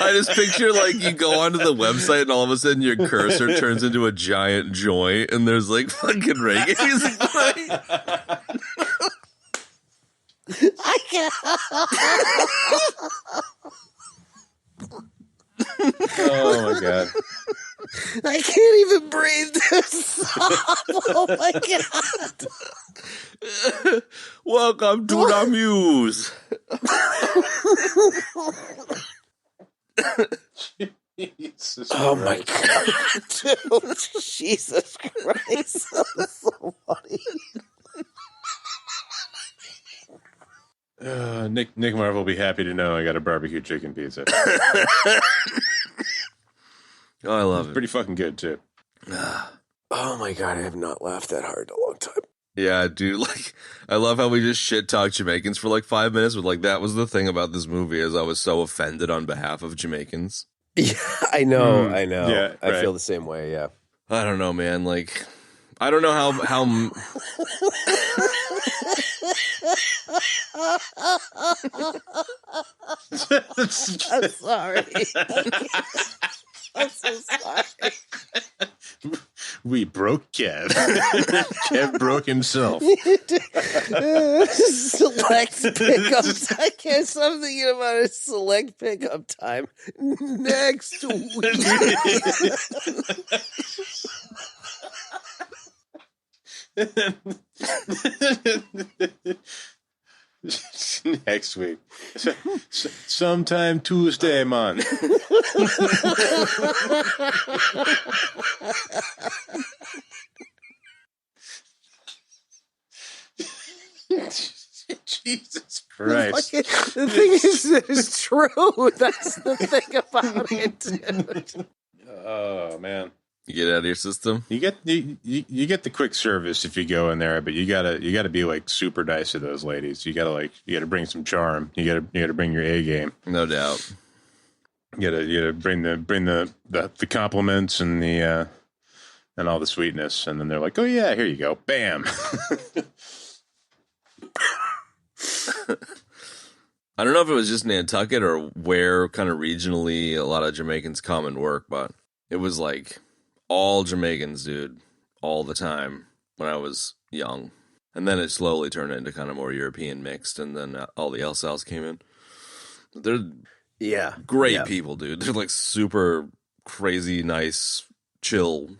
I just picture like you go onto the website and all of a sudden your cursor turns into a giant joint and there's like fucking reggae music playing. I can't. Oh my god. I can't even breathe this. Oh my god. Welcome to the Muse. Jesus Oh my Christ. god. Dude, Jesus Christ. That's so funny. Nick Marvel will be happy to know I got a barbecue chicken pizza. Oh, I love it. Pretty fucking good too. Oh my god, I have not laughed that hard in a long time. Yeah, dude, like, I love how we just shit talk Jamaicans for like 5 minutes, but like, that was the thing about this movie is I was so offended on behalf of Jamaicans. Yeah, I know. Yeah, I right. feel the same way, yeah. I don't know, man, like, I don't know how I'm sorry. I'm so sorry. We broke Kev. Kev broke himself. Select pickup time. I can't stop thinking about it. Select pickup time next week. Next week. Sometime Tuesday, man. Jesus Christ. The thing is, it's true. That's the thing about it, dude. Oh, man. you get it out of your system. You get the quick service if you go in there, but you gotta be like super nice to those ladies. You gotta bring some charm. You gotta bring your A game. No doubt. You gotta bring the compliments and the and all the sweetness, and then they're like, oh yeah, here you go, bam. I don't know if it was just Nantucket or where kind of regionally a lot of Jamaicans come and work, but it was like all Jamaicans, dude, all the time when I was young. And then it slowly turned into kind of more European mixed, and then all the LSALs came in. They're great people, dude. They're like super crazy, nice, chill,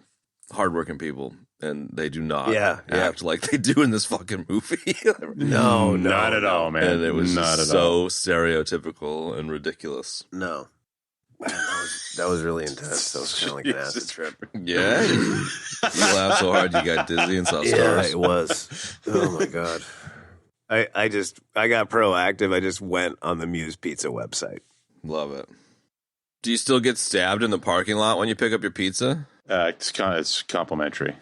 hardworking people. And they do not act like they do in this fucking movie. No, not at all, man. And it was so stereotypical and ridiculous. No. Man, That was really intense. That was kind of like an acid trip. Yeah. You laughed so hard you got dizzy and saw stars. Yeah, it was. Oh my god. I got proactive. I just went on the Muse Pizza website. Love it. Do you still get stabbed in the parking lot when you pick up your pizza? It's complimentary.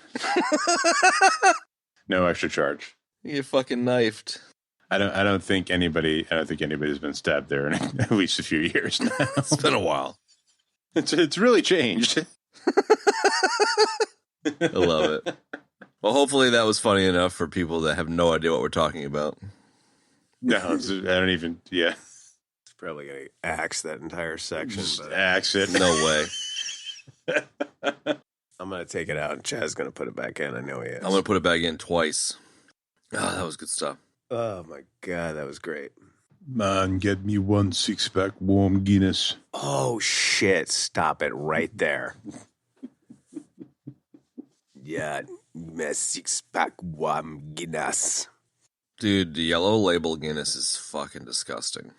No extra charge. You get fucking knifed. I don't think anybody's been stabbed there in at least a few years now. It's been a while. It's really changed. I love it. Well, hopefully that was funny enough for people that have no idea what we're talking about. No, I don't even. Yeah, It's probably gonna axe that entire section. just But axe it. No way. I'm gonna take it out, and Chad's gonna put it back in. I know he is. I'm going to put it back in twice. Oh, that was good stuff. Oh my god, that was great. Man, get me 1 6-pack warm Guinness. Oh shit! Stop it right there. Yeah, my 6-pack warm Guinness. Dude, the yellow label Guinness is fucking disgusting.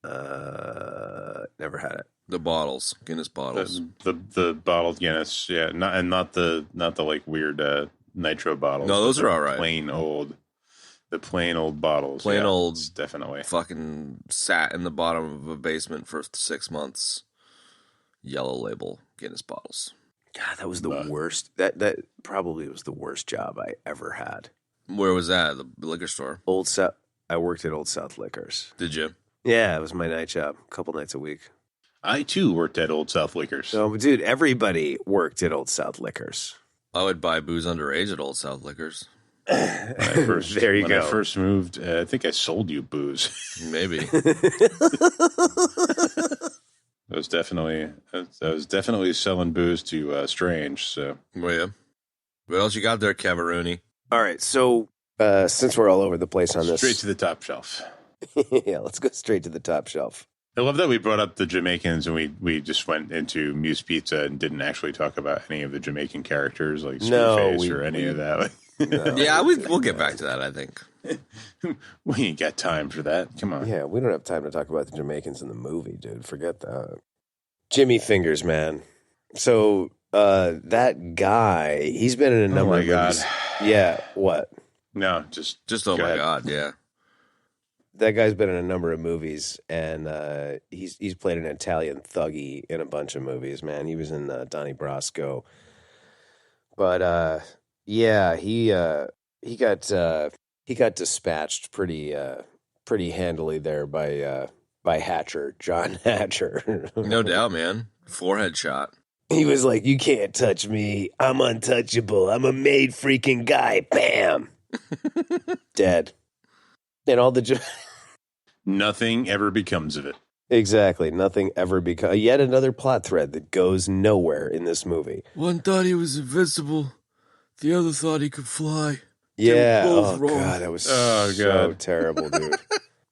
Never had it. The bottles, Guinness bottles. The bottled Guinness, yeah, not the like weird nitro bottles. No, those but are all right. The plain old bottles. Plain yeah, old, definitely. fucking sat in the bottom of a basement for 6 months. Yellow label Guinness bottles. God, that was the worst. That probably was the worst job I ever had. Where was that? The liquor store? Old South. I worked at Old South Liquors. Did you? Yeah, it was my night job. A couple nights a week. I too worked at Old South Liquors. So, dude, everybody worked at Old South Liquors. I would buy booze underage at Old South Liquors. There you when go. I first moved, I think I sold you booze. Maybe. I was definitely selling booze to Strange. So Well, yeah. What else you got there, Cavaroni? All right, so since we're all over the place on this, straight to the top shelf. yeah, let's go straight to the top shelf. I love that we brought up the Jamaicans and we just went into Muse Pizza and didn't actually talk about any of the Jamaican characters like Screwface or any of that. No, Yeah, we'll get back to that, I think. We ain't got time for that. Come on. yeah, we don't have time to talk about the Jamaicans in the movie, dude. Forget that. Jimmy Fingers, man. So that guy, he's been in a number of movies. Yeah, what? No, just oh my God, yeah. That guy's been in a number of movies, and he's played an Italian thuggy in a bunch of movies, man. He was in Donnie Brasco. But yeah, he got dispatched pretty handily there by Hatcher, John Hatcher. No doubt, man. Forehead shot. He was like, "You can't touch me. I'm untouchable. I'm a made freaking guy." Bam. Dead. And all the nothing ever becomes of it. Exactly. Nothing ever becomes. Yet another plot thread that goes nowhere in this movie. One thought he was invincible. The other thought he could fly. Yeah. both Oh, wrong. God. That was so terrible, dude.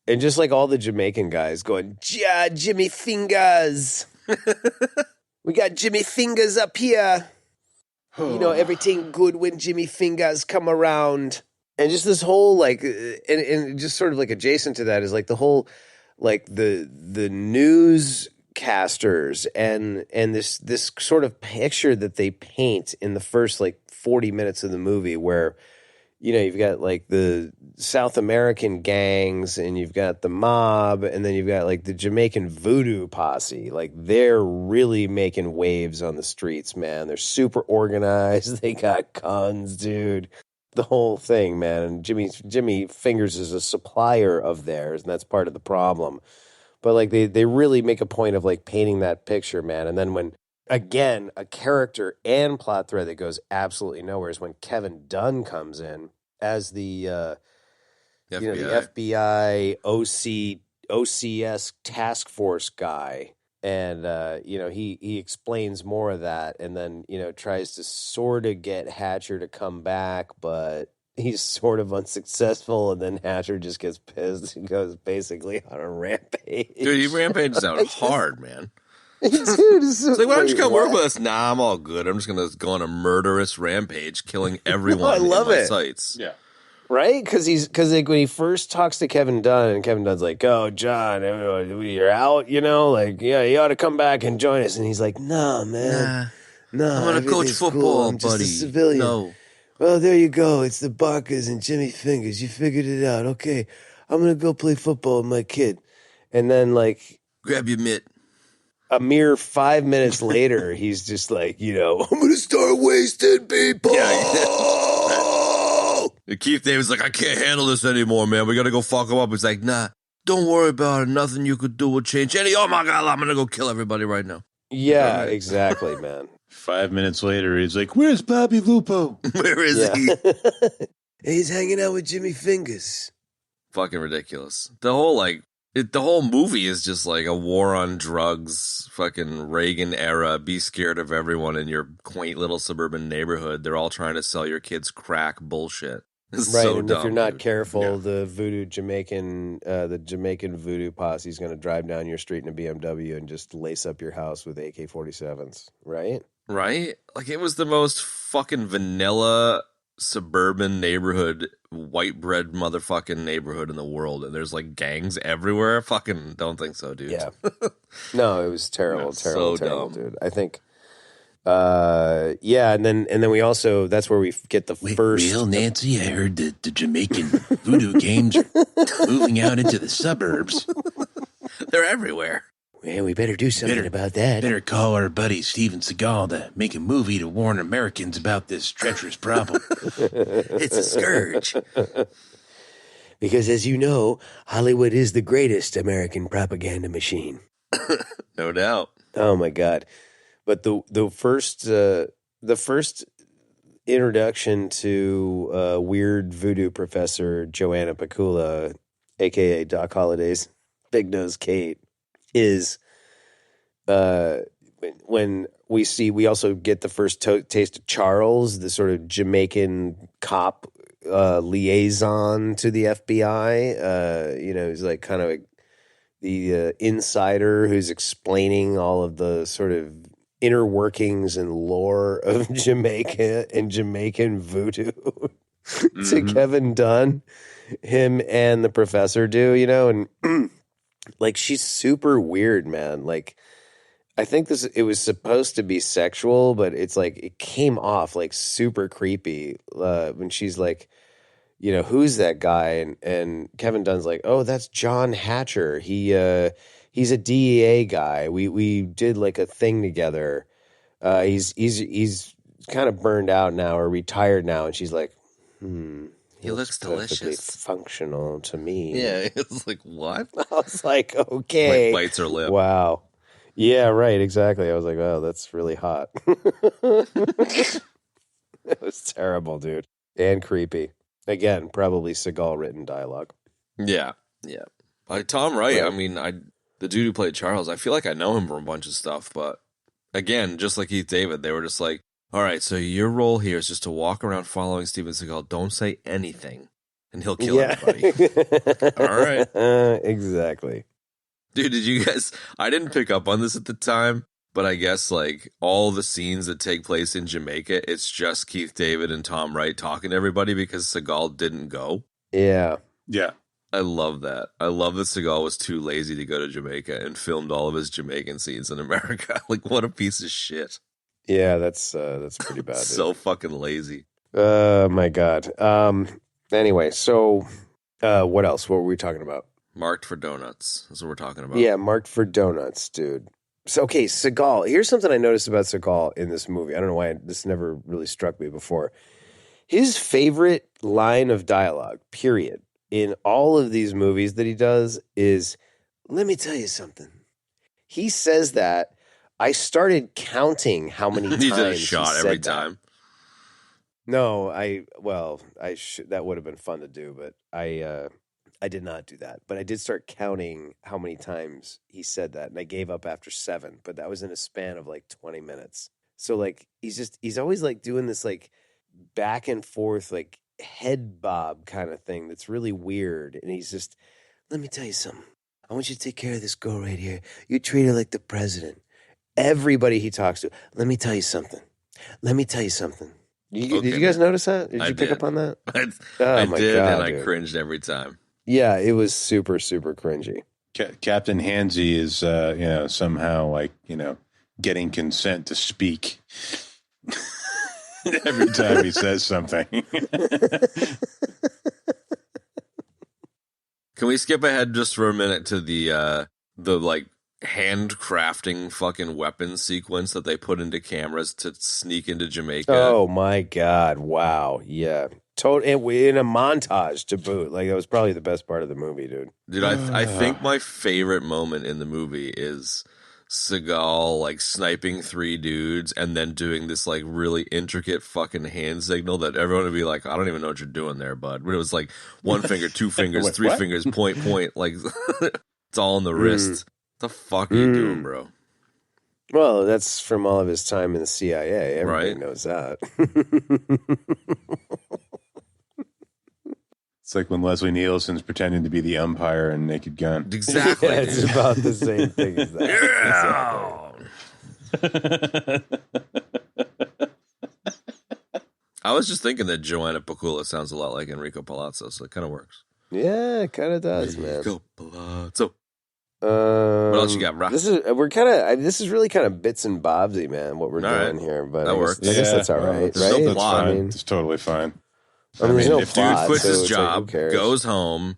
And just like all the Jamaican guys going, "Yeah, Jimmy Fingers. We got Jimmy Fingers up here. You know, everything good when Jimmy Fingers come around." And just this whole like, and just sort of like adjacent to that is like the whole, like the newscasters and this sort of picture that they paint in the first like 40 minutes of the movie, where, you know, you've got like the South American gangs and you've got the mob and then you've got like the Jamaican voodoo posse. Like they're really making waves on the streets, man. They're super organized. They got guns, dude. The whole thing, man. And Jimmy Fingers is a supplier of theirs, and that's part of the problem. But like they really make a point of like painting that picture, man. And then when, again, a character and plot thread that goes absolutely nowhere is when Kevin Dunn comes in as the FBI. You know, the FBI OCS task force guy. And, you know, he explains more of that and then, you know, tries to sort of get Hatcher to come back, but he's sort of unsuccessful. And then Hatcher just gets pissed and goes basically on a rampage. Dude, he rampages out hard, man. Dude, it's like, why don't you come work with us? Nah, I'm all good. I'm just going to go on a murderous rampage, killing everyone I love in my it. sights. Yeah. Right? Because like when he first talks to Kevin Dunn, and Kevin Dunn's like, "Oh, John, you're out, like, yeah, you ought to come back and join us." And he's like, "No, man, no, I'm gonna coach everything's cool. football, I'm just buddy. a civilian." No. Well, there you go. It's the Barkers and Jimmy Fingers. You figured it out. Okay, I'm gonna go play football with my kid, and then like Grab your mitt. a mere 5 minutes later, he's just like, I'm gonna start wasting people. Keith David's like, I can't handle this anymore, man. We gotta go fuck him up. He's like, nah, don't worry about it. Nothing you could do will change any. Oh my God, I'm gonna go kill everybody right now. Yeah, exactly, man. 5 minutes later, he's like, "Where's Bobby Lupo? Where is he? He's hanging out with Jimmy Fingers. Fucking ridiculous. The whole movie is just like a war on drugs, fucking Reagan era, be scared of everyone in your quaint little suburban neighborhood. They're all trying to sell your kids crack bullshit. It's Right, so and dumb, if you're not dude. careful, the Jamaican voodoo posse is going to drive down your street in a BMW and just lace up your house with AK-47s, right? Right? Like, it was the most fucking vanilla suburban neighborhood, white bread motherfucking neighborhood in the world, and there's like gangs everywhere. Fucking don't think so, dude. Yeah. No, it was terrible, That's terrible, so terrible, dumb. dude. I think, yeah, and then we also, that's where we get the first. Well, Nancy, I heard that the Jamaican voodoo games are moving out into the suburbs. They're everywhere. Man, we better do something about that. Better call our buddy Steven Segall to make a movie to warn Americans about this treacherous problem. It's a scourge. Because as you know, Hollywood is the greatest American propaganda machine. No doubt. Oh my God. But the first introduction to weird voodoo professor Joanna Pakula, aka Doc Holliday's Big Nose Kate, is when we also get the first taste of Charles, the sort of Jamaican cop liaison to the FBI. He's like kind of the insider who's explaining all of the sort of inner workings and lore of Jamaica and Jamaican voodoo to Kevin Dunn. Him and the professor do, and like, she's super weird, man. Like, I think it was supposed to be sexual, but it's like it came off like super creepy when she's like, who's that guy? And Kevin Dunn's like, oh, that's John Hatcher. He's a DEA guy. We did like a thing together. He's kind of burned out now or retired now, and she's like, He looks delicious. Functional to me. Yeah, it's like, what? I was like, okay. Like bites her lip. Wow. Yeah, right, exactly. I was like, oh, that's really hot. It was terrible, dude. And creepy. Again, probably Seagal written dialogue. Yeah. Like Tom Wright, Right. I mean, the dude who played Charles, I feel like I know him from a bunch of stuff, but again, just like Keith David, they were just like, all right, so your role here is just to walk around following Steven Segall. Don't say anything, and he'll kill everybody. All right. Exactly. Dude, did you guys... I didn't pick up on this at the time, but I guess, like, all the scenes that take place in Jamaica, it's just Keith David and Tom Wright talking to everybody because Seagal didn't go. Yeah. Yeah. I love that. I love that Seagal was too lazy to go to Jamaica and filmed all of his Jamaican scenes in America. Like, what a piece of shit. Yeah, that's pretty bad. Dude. So fucking lazy. My God. Anyway, so what else? What were we talking about? Marked for donuts. That's what we're talking about. Yeah, marked for donuts, dude. So, okay, Seagal. Here's something I noticed about Seagal in this movie. I don't know why this never really struck me before. His favorite line of dialogue, period, in all of these movies that he does is, let me tell you something. He says that. I started counting how many times he did a shot every time. No, that would have been fun to do, but I did not do that. But I did start counting how many times he said that, and I gave up after 7, but that was in a span of like 20 minutes. So like he's always like doing this like back and forth like head bob kind of thing that's really weird, and he's just, let me tell you something. I want you to take care of this girl right here. You treat her like the president. Everybody he talks to, let me tell you something. Let me tell you something. Did you guys notice that? Did you pick up on that? I my did, God, and I dude. cringed every time. Yeah, it was super, super cringy. Captain Hansy is, somehow like, getting consent to speak every time he says something. Can we skip ahead just for a minute to the like handcrafting fucking weapon sequence that they put into cameras to sneak into Jamaica? Oh my God! Wow, yeah, in a montage to boot. Like that was probably the best part of the movie, dude. Dude, I think my favorite moment in the movie is Segall like sniping 3 dudes and then doing this like really intricate fucking hand signal that everyone would be like, I don't even know what you're doing there, bud. But it was like 1 finger, 2 fingers, Wait, 3 what? fingers, point, like it's all on the wrist. What the fuck are you doing, bro? Well, that's from all of his time in the CIA. Everybody Right. knows that. It's like when Leslie Nielsen's pretending to be the umpire in Naked Gun. Exactly. Yeah, it's dude. about the same thing as that. Yeah. I was just thinking that Joanna Pacula sounds a lot like Enrico Palazzo, so it kind of works. Yeah, it kind of does, man. Enrico Palazzo. What else you got, Rock? This is really kind of bits and bobsy, man. What we're doing here, but That works. I guess that's all well, right, there's right? no plot. I mean, It's totally fine. there's no if plot, Dude quits so his it's like, who job, cares? goes home,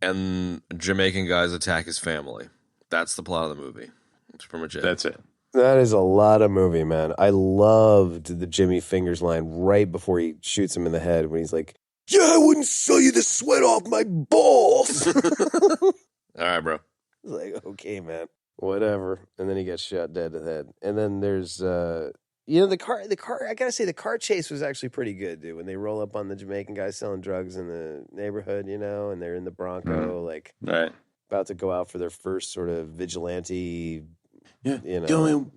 and Jamaican guys attack his family. That's the plot of the movie. That's pretty much it. That's it. That is a lot of movie, man. I loved the Jimmy Fingers line right before he shoots him in the head when he's like, "Yeah, I wouldn't sell you the sweat off my balls." All right, bro. It's like, okay, man, whatever. And then he gets shot dead to the head. And then there's, the car. I gotta say, the car chase was actually pretty good, dude. When they roll up on the Jamaican guys selling drugs in the neighborhood, and they're in the Bronco, like Right. about to go out for their first sort of vigilante. Yeah. The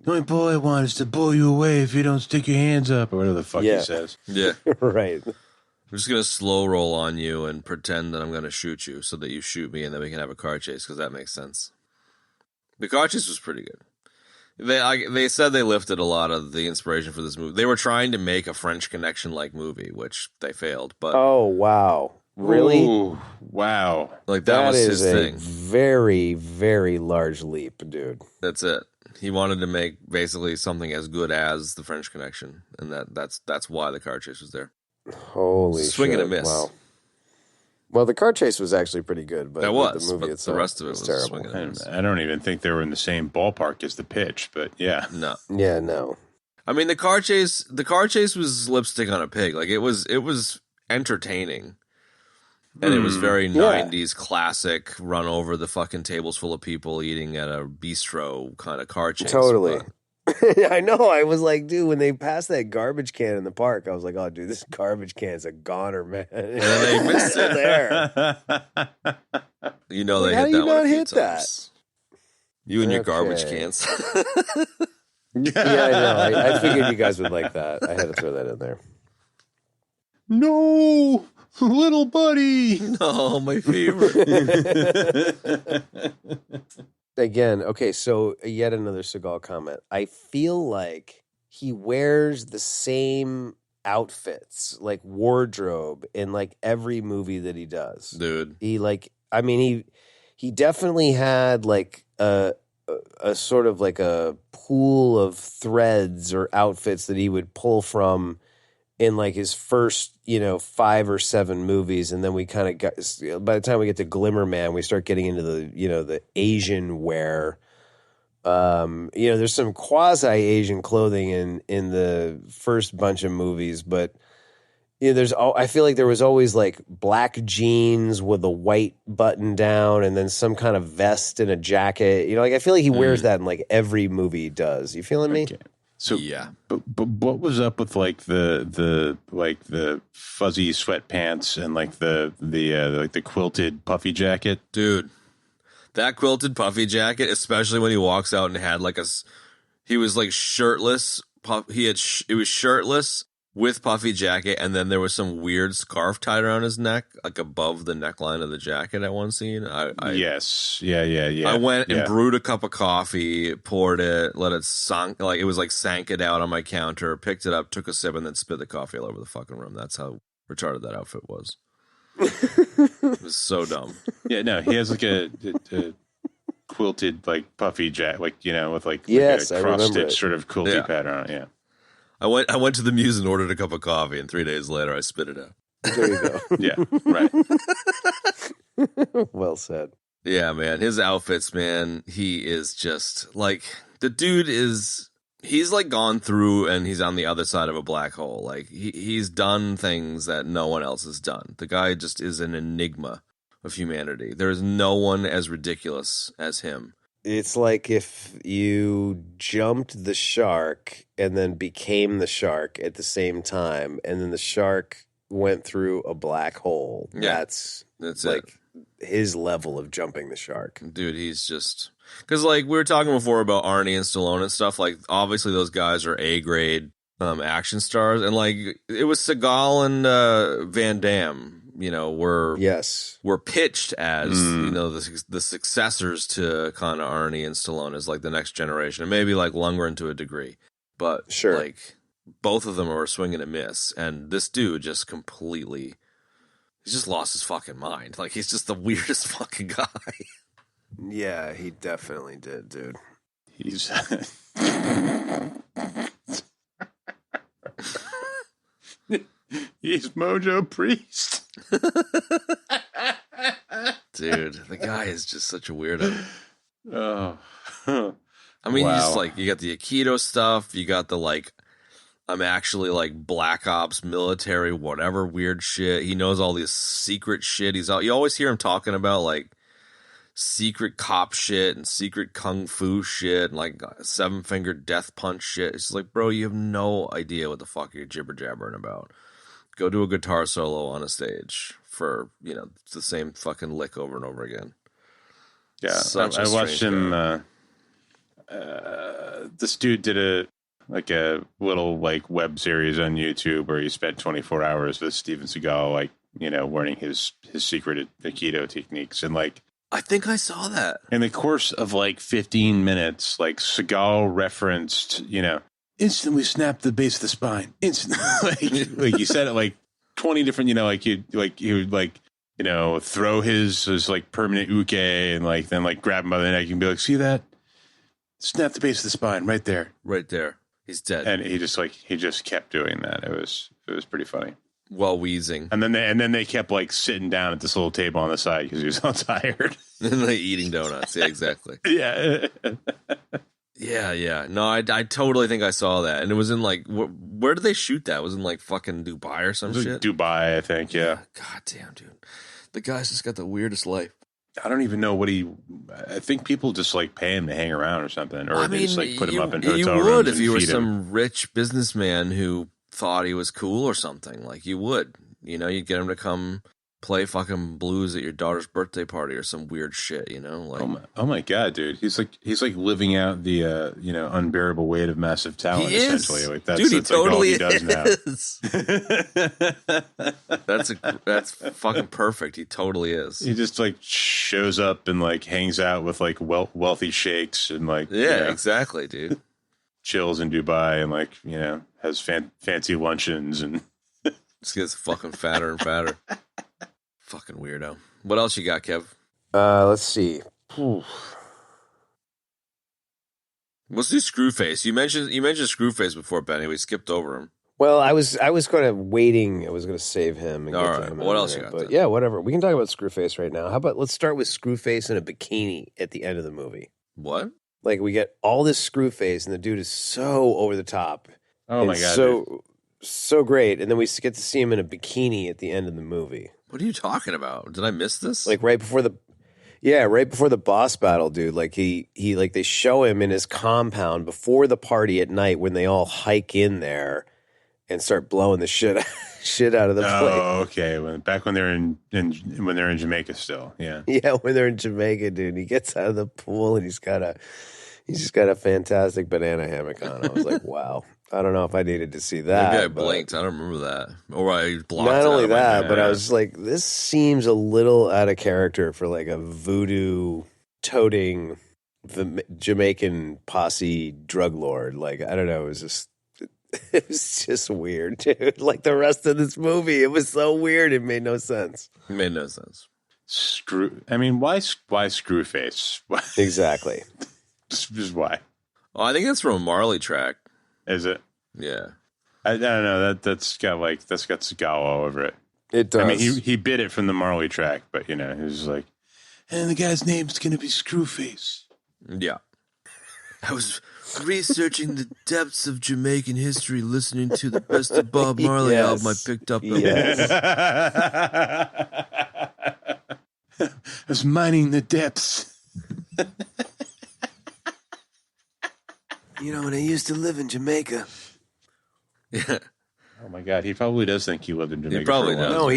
only boy I want is to blow you away if you don't stick your hands up, or whatever the fuck Yeah. he says. Yeah. Right. I'm just going to slow roll on you and pretend that I'm going to shoot you so that you shoot me and then we can have a car chase because that makes sense. The car chase was pretty good. They said they lifted a lot of the inspiration for this movie. They were trying to make a French Connection-like movie, which they failed. But Oh, wow. Really? Ooh, wow. like that was his is a thing. very, very large leap, dude. That's it. He wanted to make basically something as good as the French Connection, and that's why the car chase was there. Holy Swing and shit. a miss. Wow. Well, the car chase was actually pretty good, but That was, the movie but itself the rest of it was terrible. swing and a miss. I don't even think they were in the same ballpark as The Pitch, but yeah. No. Yeah, no. I mean the car chase was lipstick on a pig. Like it was entertaining. And it was very 90s classic run over the fucking tables full of people eating at a bistro kind of car chase. Totally. But I know. I was like, dude, when they passed that garbage can in the park, I was like, oh, dude, this garbage can's a goner, man. And then they missed still it. there. you know Like, they how hit do you that one not a few hit that? times. You and your garbage Okay. cans. Yeah, I know. I figured you guys would like that. I had to throw that in there. No, little buddy. No, my favorite. Again, okay, so yet another Segall comment. I feel like he wears the same outfits, like wardrobe, in like every movie that he does. Dude. He definitely had like a sort of like a pool of threads or outfits that he would pull from in like his first, 5 or 7 movies, and then we kind of got. By the time we get to Glimmer Man, we start getting into the the Asian wear. There's some quasi Asian clothing in the first bunch of movies, but I feel like there was always like black jeans with a white button down, and then some kind of vest and a jacket. I feel like he wears that in like every movie he does. You feeling me? Okay. So Yeah. but what was up with like the fuzzy sweatpants and like the quilted puffy jacket? Dude. That quilted puffy jacket, especially when he walks out and had like he was like shirtless. It was shirtless with puffy jacket, and then there was some weird scarf tied around his neck, like above the neckline of the jacket at one scene. Yes. Yeah. I went and brewed a cup of coffee, poured it, let it sank it out on my counter, picked it up, took a sip, and then spit the coffee all over the fucking room. That's how retarded that outfit was. It was so dumb. Yeah, no, he has like a quilted like puffy jacket, like with like a cross stitch sort of quilty pattern on it. Yeah. I went to the Muse and ordered a cup of coffee, and 3 days later I spit it out. There you go. Yeah, right. Well said. Yeah, man. His outfits, man, he is just like the dude is. He's like gone through and he's on the other side of a black hole. Like he's done things that no one else has done. The guy just is an enigma of humanity. There is no one as ridiculous as him. It's like if you jumped the shark and then became the shark at the same time, and then the shark went through a black hole. Yeah, that's like his level of jumping the shark. Dude, he's just... Because, like, we were talking before about Arnie and Stallone and stuff. Like, obviously those guys are A-grade action stars. And, like, it was Seagal and Van Damme, were pitched as, the successors to kind of Arnie and Stallone as, like, the next generation. And maybe, like, Lundgren to a degree. But, sure, like, both of them are a swing and a miss. And this dude just completely... He's just lost his fucking mind. Like, he's just the weirdest fucking guy. Yeah, he definitely did, dude. He's he's Mojo Priest. Dude, the guy is just such a weirdo. Oh. I mean, you got the Aikido stuff, you got the like I'm actually like Black Ops, military, whatever weird shit. He knows all this secret shit. You always hear him talking about like secret cop shit and secret kung fu shit and like 7-finger death punch shit. It's just like, bro, you have no idea what the fuck you're jibber jabbering about. Go do a guitar solo on a stage for, the same fucking lick over and over again. Yeah, I watched him. This dude did a little like web series on YouTube where he spent 24 hours with Steven Segall, like, learning his secret Aikido techniques. And like, I think I saw that. In the course of like 15 minutes, like Seagal referenced, instantly snap the base of the spine. Instantly, like you said it like 20 different, he would throw his like permanent uke and like then like grab him by the neck and be like, see that? Snap the base of the spine right there. Right there. He's dead. And he just kept doing that. It was pretty funny. While wheezing. And then they kept like sitting down at this little table on the side because he was all tired. And like eating donuts. Yeah, exactly. Yeah. Yeah. No, I totally think I saw that. And it was in like, where did they shoot that? It was in like fucking Dubai or some shit? Dubai, I think, yeah. God damn, dude. The guy's just got the weirdest life. I don't even know I think people just like pay him to hang around or something. Or they just like put him up in hotel rooms. You would if you were some rich businessman who thought he was cool or something. Like you would, you'd get him to come play fucking blues at your daughter's birthday party or some weird shit, like oh my god, dude, he's like living out the unbearable weight of massive talent. He essentially is. Like that's, dude, he that's totally like all he does now. That's fucking perfect. He totally is. He just like shows up and like hangs out with like wealthy sheikhs and like exactly, dude. Chills in Dubai and like has fancy luncheons and just gets fucking fatter and fatter. Fucking weirdo. What else you got, Kev? Let's see. Let's do Screwface. You mentioned Screwface before, Benny. We skipped over him. Well, I was kind of waiting. I was going to save him. And all get right. to him What else you got? But then? yeah, whatever. We can talk about Screwface right now. How about let's start with Screwface in a bikini at the end of the movie. What? Like we get all this Screwface, and the dude is so over the top. Oh my god! So great, and then we get to see him in a bikini at the end of the movie. What are you talking about? Did I miss this? Like right before the boss battle, dude. Like he like they show him in his compound before the party at night when they all hike in there and start blowing the shit out of the place. Oh, okay. When they're in Jamaica still, yeah. Yeah, when they're in Jamaica, dude. He gets out of the pool and he's got He's just got a fantastic banana hammock on. I was like, wow. I don't know if I needed to see that. Maybe I but blinked. I don't remember that. Or I blocked Not it only out of my that, memory. but I was just like, this seems a little out of character for like a voodoo toting the Jamaican posse drug lord. Like, I don't know. It was just weird, dude. Like the rest of this movie, it was so weird. It made no sense. It made no sense. I mean, why Screwface? Exactly. Just why? Oh, I think that's from a Marley track. Is it? Yeah. I don't know. That's got Segall all over it. It does. I mean, he bit it from the Marley track, but he was like, and the guy's name's gonna be Screwface. Yeah. I was researching the depths of Jamaican history, listening to the best of Bob Marley Yes. album I picked up. Yes. I was mining the depths. You know, when I used to live in Jamaica. Yeah. Oh my God, he probably does think he lived in Jamaica. probably for a while. does. No,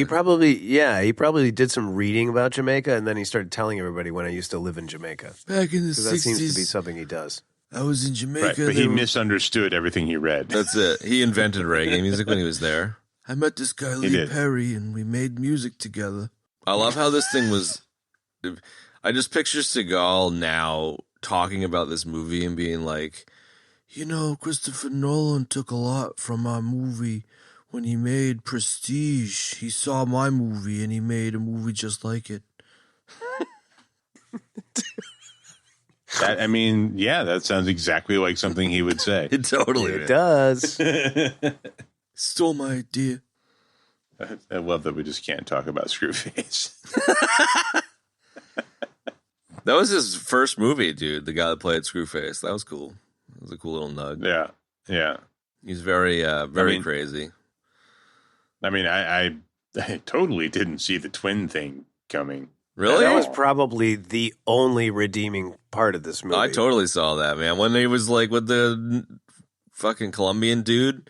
he probably did some reading about Jamaica, and then he started telling everybody when I used to live in Jamaica. Back in the Because that seems to be 60s, something he does. I was in Jamaica. Right, but he misunderstood everything he read. That's it. He invented reggae music when he was there. I met this guy, Lee did. Perry, and we made music together. I love how this thing was... I just picture Seagal now talking about this movie and being like, you know, Christopher Nolan took a lot from my movie when he made Prestige. He saw my movie and he made a movie just like it. That sounds exactly like something he would say. It totally It does. stole my idea. I love that we just can't talk about Screwface. That was his first movie, dude. The guy that played Screwface. That was cool. It was a cool little nug. Yeah. He's very crazy. I mean, I totally didn't see the twin thing coming. Really? That was probably the only redeeming part of this movie. I totally saw that, man. When he was like with the fucking Colombian dude,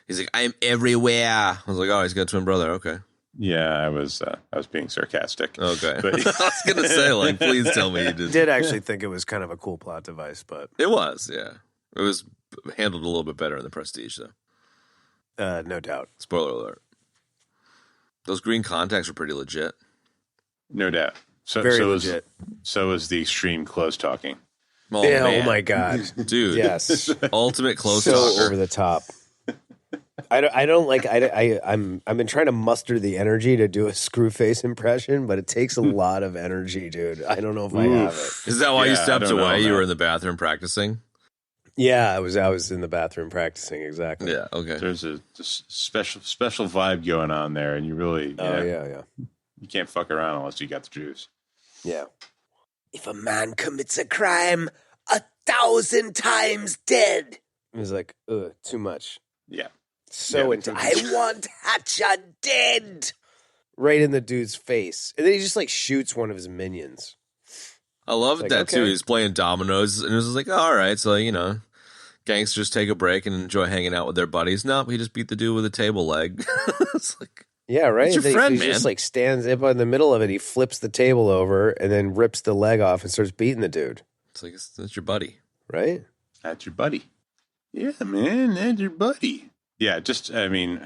he's like, "I'm everywhere." I was like, "Oh, he's got a twin brother." Okay. Yeah, I was being sarcastic. Okay. But- I was gonna say, like, please tell me you did. did actually think it was kind of a cool plot device, but It was, yeah. It was handled a little bit better in the Prestige, though. no doubt. Spoiler alert. Those green contacts were pretty legit. No doubt. Very legit. So was the extreme close talking. Oh, Yeah, man. oh my God. Dude. Yes. Ultimate close So talker. over the top. I've been trying to muster the energy to do a Screwface impression, but it takes a lot of energy, dude. I don't know if I have it. Is that why you Yeah, I stepped don't know, away? You man. were in the bathroom practicing? Yeah, I was in the bathroom practicing, exactly. Yeah, okay. There's a special vibe going on there, and you really Yeah. you can't fuck around unless you got the juice. Yeah. If a man commits a crime, 1,000 times dead. It was like, too much. Yeah. So Yeah, into I want Hatcher dead. Right in the dude's face. And then he just like shoots one of his minions. I love Like, that, too. okay. He's playing dominoes, and it was just like, oh, all right, so, you know, gangsters take a break and enjoy hanging out with their buddies. Nope, he just beat the dude with a table leg. It's like, Yeah, right. It's your And then friend, he just man. like stands up in the middle of it. He flips the table over and then rips the leg off and starts beating the dude. it's like, it's your buddy. Right? That's your buddy. Yeah, man, that's your buddy. Yeah, just, I mean,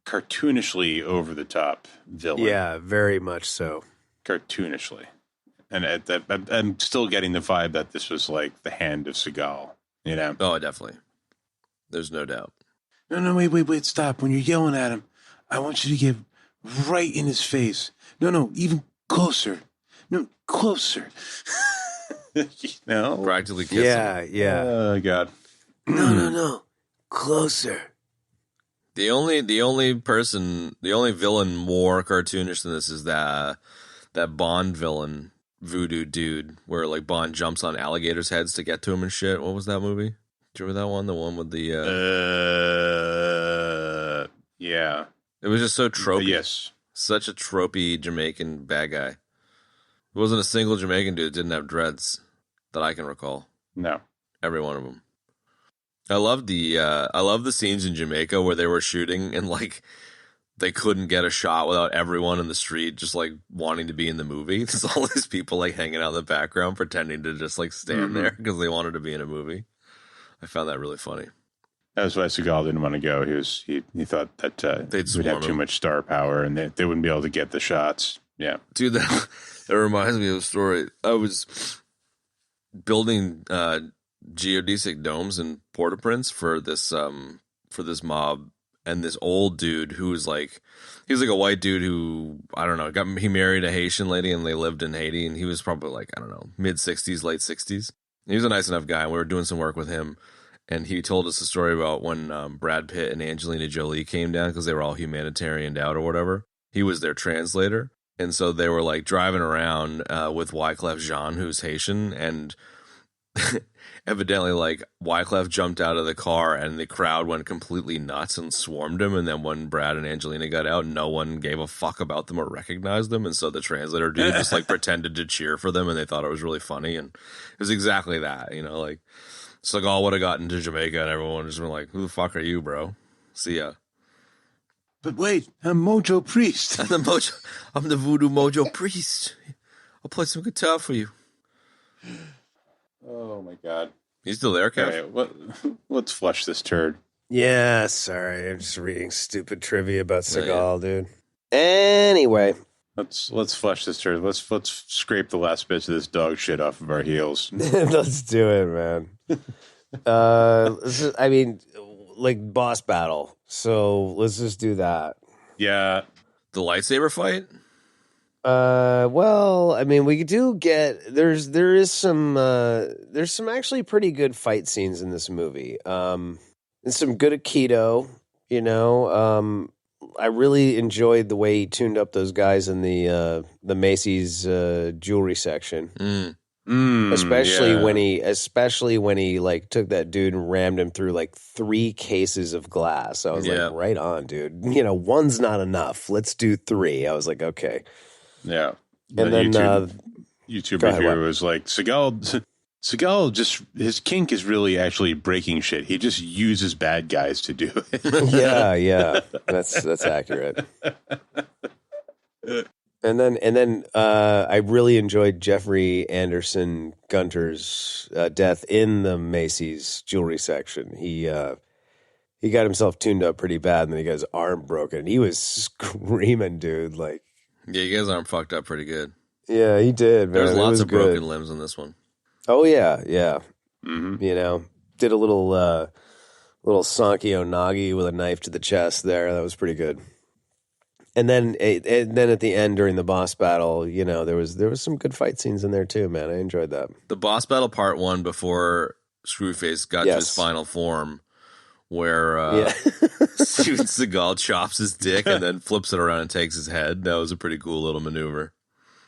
cartoonishly over the top villain. Yeah, very much so. Cartoonishly. And I'm still getting the vibe that this was like the hand of Seagal, you know? Oh, definitely. There's no doubt. No, wait, stop. When you're yelling at him, I want you to get right in his face. No, even closer. No, closer. No. Practically kiss him. Yeah. Oh, God. No. Closer. The only villain more cartoonish than this is that Bond villain, voodoo dude, where like Bond jumps on alligators' heads to get to him and shit. What was that movie? Do you remember that one? The one with the Yeah. it was just so tropey. Yes. Such a tropey Jamaican bad guy. There wasn't a single Jamaican dude that didn't have dreads that I can recall. No. Every one of them. I love the scenes in Jamaica where they were shooting and like they couldn't get a shot without everyone in the street just like wanting to be in the movie. There's all these people like hanging out in the background pretending to just like stand there because they wanted to be in a movie. I found that really funny. That's why Segall didn't want to go. He thought that They'd would have swarm too him. much star power, and they wouldn't be able to get the shots. Yeah, Dude, that reminds me of a story. I was building geodesic domes in Port-au-Prince for this mob, and this old dude who was like, he was like a white dude who, I don't know, he married a Haitian lady and they lived in Haiti, and he was probably like, I don't know, mid-60s, late 60s. He was a nice enough guy, and we were doing some work with him, and he told us a story about when Brad Pitt and Angelina Jolie came down because they were all humanitarianed out or whatever. He was their translator, and so they were like driving around with Wyclef Jean, who's Haitian, and evidently like Wyclef jumped out of the car and the crowd went completely nuts and swarmed him, and then when Brad and Angelina got out, no one gave a fuck about them or recognized them, and so the translator dude just like pretended to cheer for them, and they thought it was really funny. And it was exactly that, you know, like Segall would have gotten to Jamaica and everyone would just been like, who the fuck are you, bro? See ya. but wait, I'm Mojo Priest. I'm the voodoo mojo priest. I'll play some guitar for you. Oh my god! You still there, Kev? Okay, let's flush this turd. Yeah, sorry. I'm just reading stupid trivia about Segall, dude. Anyway. Let's flush this turd. Let's scrape the last bits of this dog shit off of our heels. Let's do it, man. I mean, like boss battle. So let's just do that. Yeah, The lightsaber fight? Well, I mean, we do get there's some actually pretty good fight scenes in this movie. And some good Aikido, you know. I really enjoyed the way he tuned up those guys in the Macy's jewelry section. Especially when he like took that dude and rammed him through like 3 cases of glass. I was like, right on, dude. You know, 1's not enough. Let's do 3. I was like, okay. yeah. And then YouTube go ahead, reviewer what? was like, Segall just, his kink is really actually breaking shit. He just uses bad guys to do it. yeah, that's accurate. And then I really enjoyed Jeffrey Anderson Gunter's death in the Macy's jewelry section. He got himself tuned up pretty bad, and then he got his arm broken. He was screaming, dude. Like, Yeah, you guys' arm fucked up pretty good. yeah, he did. Man. There's lots of good. broken limbs in this one. Oh yeah. Mm-hmm. You know, did a little Sankyo Nagi with a knife to the chest there. That was pretty good. And then at the end during the boss battle, you know, there was some good fight scenes in there too, man. I enjoyed that. The boss battle part 1 before Screwface got to his final form, where Steven Segall chops his dick and then flips it around and takes his head. That was a pretty cool little maneuver.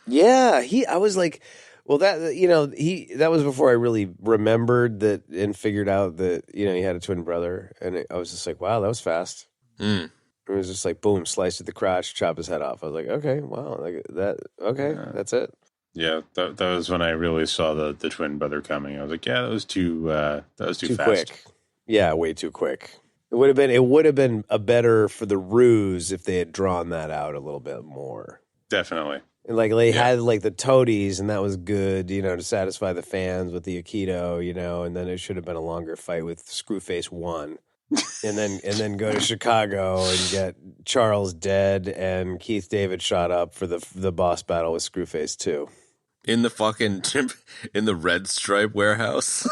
Yeah, I was like, well, that, you know, that was before I really remembered that and figured out that, you know, he had a twin brother, and I was just like, wow, that was fast. It was just like, boom, sliced at the crotch, chop his head off. I was like, okay, wow, like that. Okay, that's it. Yeah, that was when I really saw the twin brother coming. I was like, yeah, that was too fast. Quick. Yeah, way too quick. It would have been a better for the ruse if they had drawn that out a little bit more. Definitely. And like they had like the toadies, and that was good, you know, to satisfy the fans with the Aikido, you know, and then it should have been a longer fight with Screwface 1. and then go to Chicago and get Charles dead and Keith David shot up for the boss battle with Screwface 2. In the Red Stripe warehouse.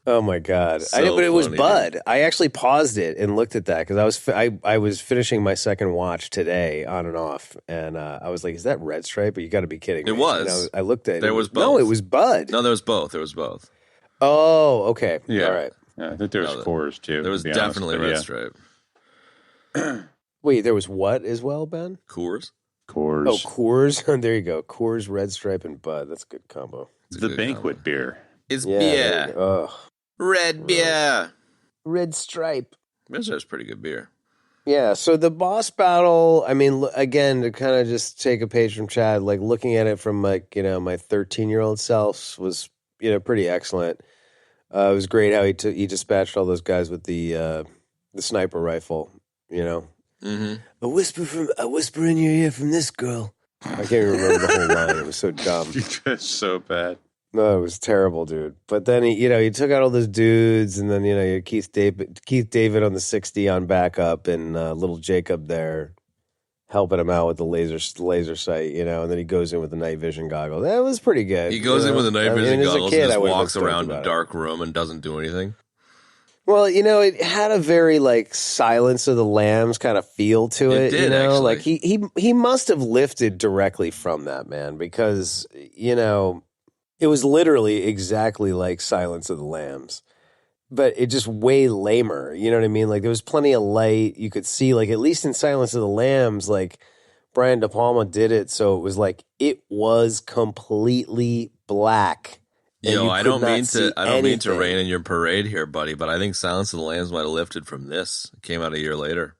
Oh my god! So but it was funny, Bud. dude. I actually paused it and looked at that because I was finishing my second watch today on and off, and I was like, "Is that Red Stripe?" But you got to be kidding me! It was. You know, I looked at it. There was both. No, it was Bud. No, there was both. Oh, okay. Yeah. All right. Yeah, I think there was Coors too. There was to be honest, definitely but Red yeah. Stripe. Wait, there was what as well, Ben? Coors. Coors. Oh, Coors. There you go. Coors, Red Stripe, and Bud. That's a good combo. It's a The good banquet combo. beer. It's Yeah. beer. Oh, Red beer. Red Stripe. Red Stripe's pretty good beer. Yeah, so the boss battle, I mean, again, to kind of just take a page from Chad, like looking at it from like, you know, my 13-year-old self was, you know, pretty excellent. It was great how he dispatched all those guys with the sniper rifle, you know. Mm-hmm. A whisper in your ear from this girl. I can't even remember the whole line. It was so dumb. It's so bad. No, it was terrible, dude. But then he took out all those dudes, and then you had Keith David on the 60 on backup, and little Jacob there helping him out with the laser sight, and then he goes in with the night vision goggles. That was pretty good. He goes in with the night vision goggles and just walks around a a dark room and doesn't do anything. Well, it had a very like Silence of the Lambs kind of feel to it. It did, actually. Like he must have lifted directly from that, man, because it was literally exactly like Silence of the Lambs, but it just way lamer. You know what I mean? Like there was plenty of light. You could see, like at least in Silence of the Lambs, like Brian De Palma did it, so it was like it was completely black. Yo, I don't mean to rain in your parade here, buddy, but I think Silence of the Lambs might have lifted from this. It came out a year later.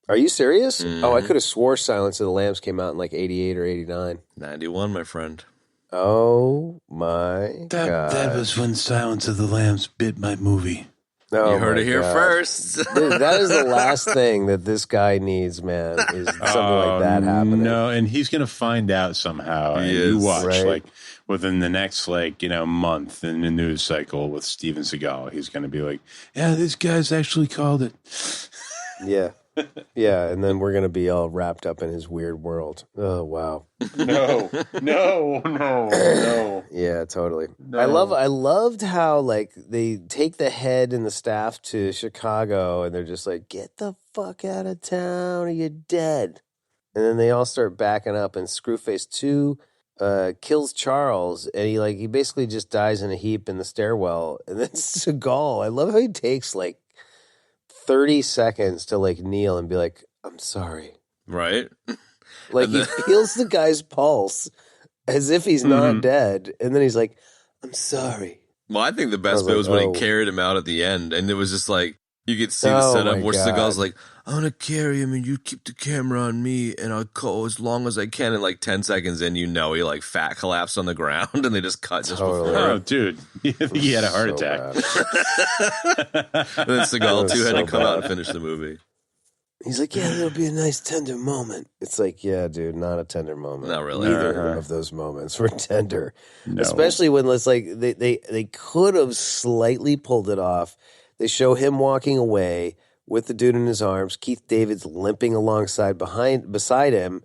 Are you serious? Mm-hmm. Oh, I could have swore Silence of the Lambs came out in like 88 or 89. 91, my friend. Oh my God. That was when Silence of the Lambs bit my movie. Oh, You heard it here God. first. Dude, that is the last thing that this guy needs, man, is something like that happening. No, and he's going to find out somehow. He and you is, watch, right? like, within the next, month in the news cycle with Steven Segall, he's going to be like, yeah, this guy's actually called it. Yeah. Yeah, and then we're going to be all wrapped up in his weird world. Oh, wow. No. Yeah, totally. No. I loved how like they take the head and the staff to Chicago and they're just like, get the fuck out of town or you're dead. And then they all start backing up and Screwface 2 kills Charles and he basically just dies in a heap in the stairwell. And then Seagal, I love how he takes like 30 seconds to like kneel and be like, I'm sorry. Right? Like he feels the guy's pulse as if he's not dead. And then he's like, I'm sorry. Well, I think the best bit was when he carried him out at the end, and it was just like, you could see the setup where Seagal's like, I'm going to carry him, and you keep the camera on me, and I'll go as long as I can. And like 10 seconds in, he like fat collapsed on the ground, and they just cut just before. Oh, dude. He had a heart attack. And then Seagal, too, had to come out and finish the movie. He's like, yeah, it'll be a nice tender moment. It's like, yeah, dude, not a tender moment. Not really. Neither of those moments were tender. No. Especially when it's like they could have slightly pulled it off. They show him walking away with the dude in his arms. Keith David's limping beside him,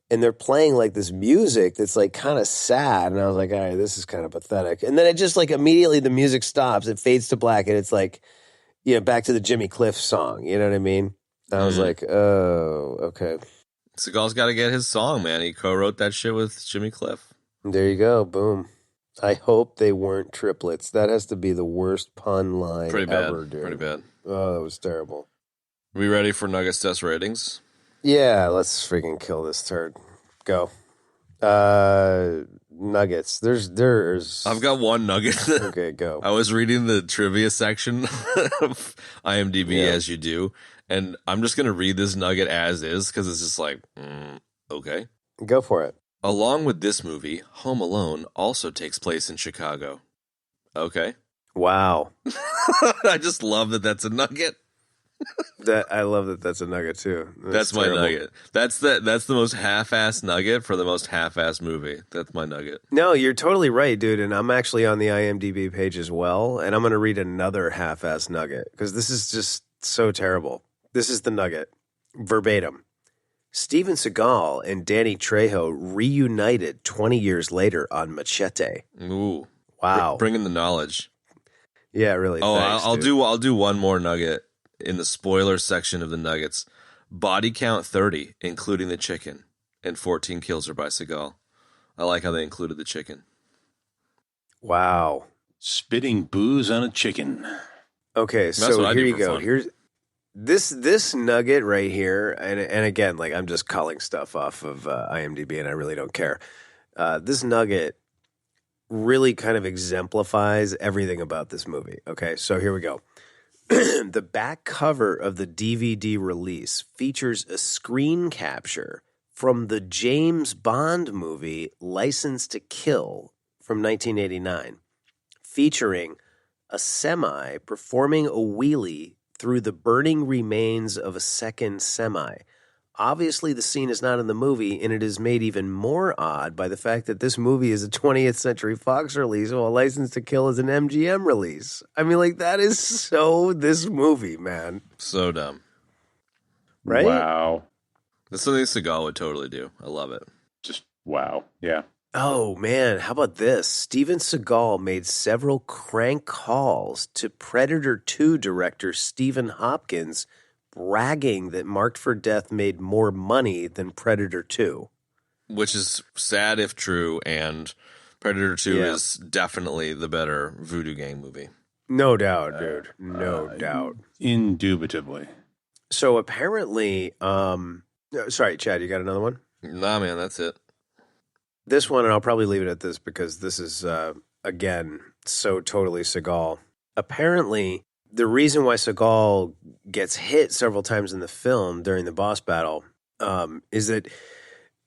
and they're playing like this music that's like kind of sad. And I was like, all right, this is kind of pathetic. And then it just like immediately the music stops. It fades to black, and it's like, back to the Jimmy Cliff song. You know what I mean? I was like, oh, okay. Seagal's got to get his song, man. He co-wrote that shit with Jimmy Cliff. There you go. Boom. I hope they weren't triplets. That has to be the worst pun line ever, dude. Pretty bad. Oh, that was terrible. Are we ready for Nuggets Test ratings? Yeah, let's freaking kill this turd. Go. Nuggets. There's. I've got one nugget. Okay, go. I was reading the trivia section of IMDb as you do, and I'm just going to read this nugget as is because it's just like, okay. Go for it. Along with this movie, Home Alone also takes place in Chicago. Okay. Wow. I just love that that's a nugget. I love that that's a nugget too. That's my nugget. That's the most half-assed nugget for the most half-assed movie. That's my nugget. No, you're totally right, dude. And I'm actually on the IMDb page as well. And I'm going to read another half-assed nugget because this is just so terrible. This is the nugget. Verbatim. Steven Segall and Danny Trejo reunited 20 years later on Machete. Ooh. Wow. Bringing the knowledge. Yeah, really. Oh, thanks, I'll do one more nugget in the spoiler section of the nuggets. Body count 30, including the chicken, and 14 kills are by Seagal. I like how they included the chicken. Wow. Spitting booze on a chicken. Okay, so here you go. Here's this nugget right here, and again, like I'm just calling stuff off of IMDb, and I really don't care. This nugget really kind of exemplifies everything about this movie. Okay, so here we go. The back cover of the DVD release features a screen capture from the James Bond movie License to Kill from 1989, featuring a semi performing a wheelie through the burning remains of a second semi, Obviously, the scene is not in the movie, and it is made even more odd by the fact that this movie is a 20th Century Fox release, while License to Kill is an MGM release. I mean, like, that is so this movie, man. So dumb. Right? Wow. That's something Seagal would totally do. I love it. Just wow. Yeah. Oh, man, how about this? Steven Segall made several crank calls to Predator 2 director Stephen Hopkins, bragging that Marked for Death made more money than Predator 2. Which is sad if true, and Predator 2 is definitely the better Voodoo Gang movie. No doubt, dude. No doubt. Indubitably. So apparently, sorry, Chad, you got another one? Nah, man, that's it. This one, and I'll probably leave it at this because this is, again, so totally Seagal. Apparently, the reason why Seagal gets hit several times in the film during the boss battle is that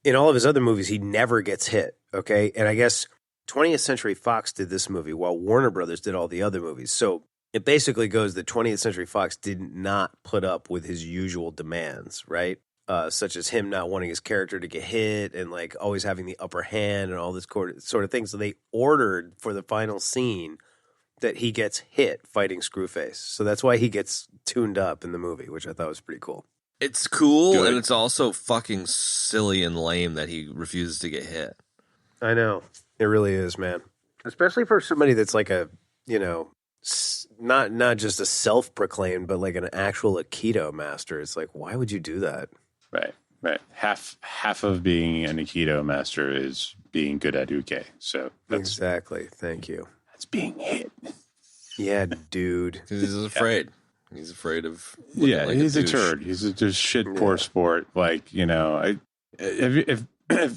in all of his other movies, he never gets hit, okay? And I guess 20th Century Fox did this movie while Warner Brothers did all the other movies. So it basically goes that 20th Century Fox did not put up with his usual demands, right? Such as him not wanting his character to get hit and like always having the upper hand and all this sort of thing. So they ordered for the final scene that he gets hit fighting Screwface. So that's why he gets tuned up in the movie, which I thought was pretty cool. It's cool, Good. and it's also fucking silly and lame that he refuses to get hit. I know. It really is, man. Especially for somebody that's like a, you know, not just a self-proclaimed, but like an actual Aikido master. It's like, why would you do that? Right. Right. Half of being an Aikido master is being good at uke. So that's Exactly. Thank you. that's being hit. Yeah, dude. Because he's afraid. He's afraid of. Yeah, like he's a douche. turd. He's a just shit poor sport. Like, you know, if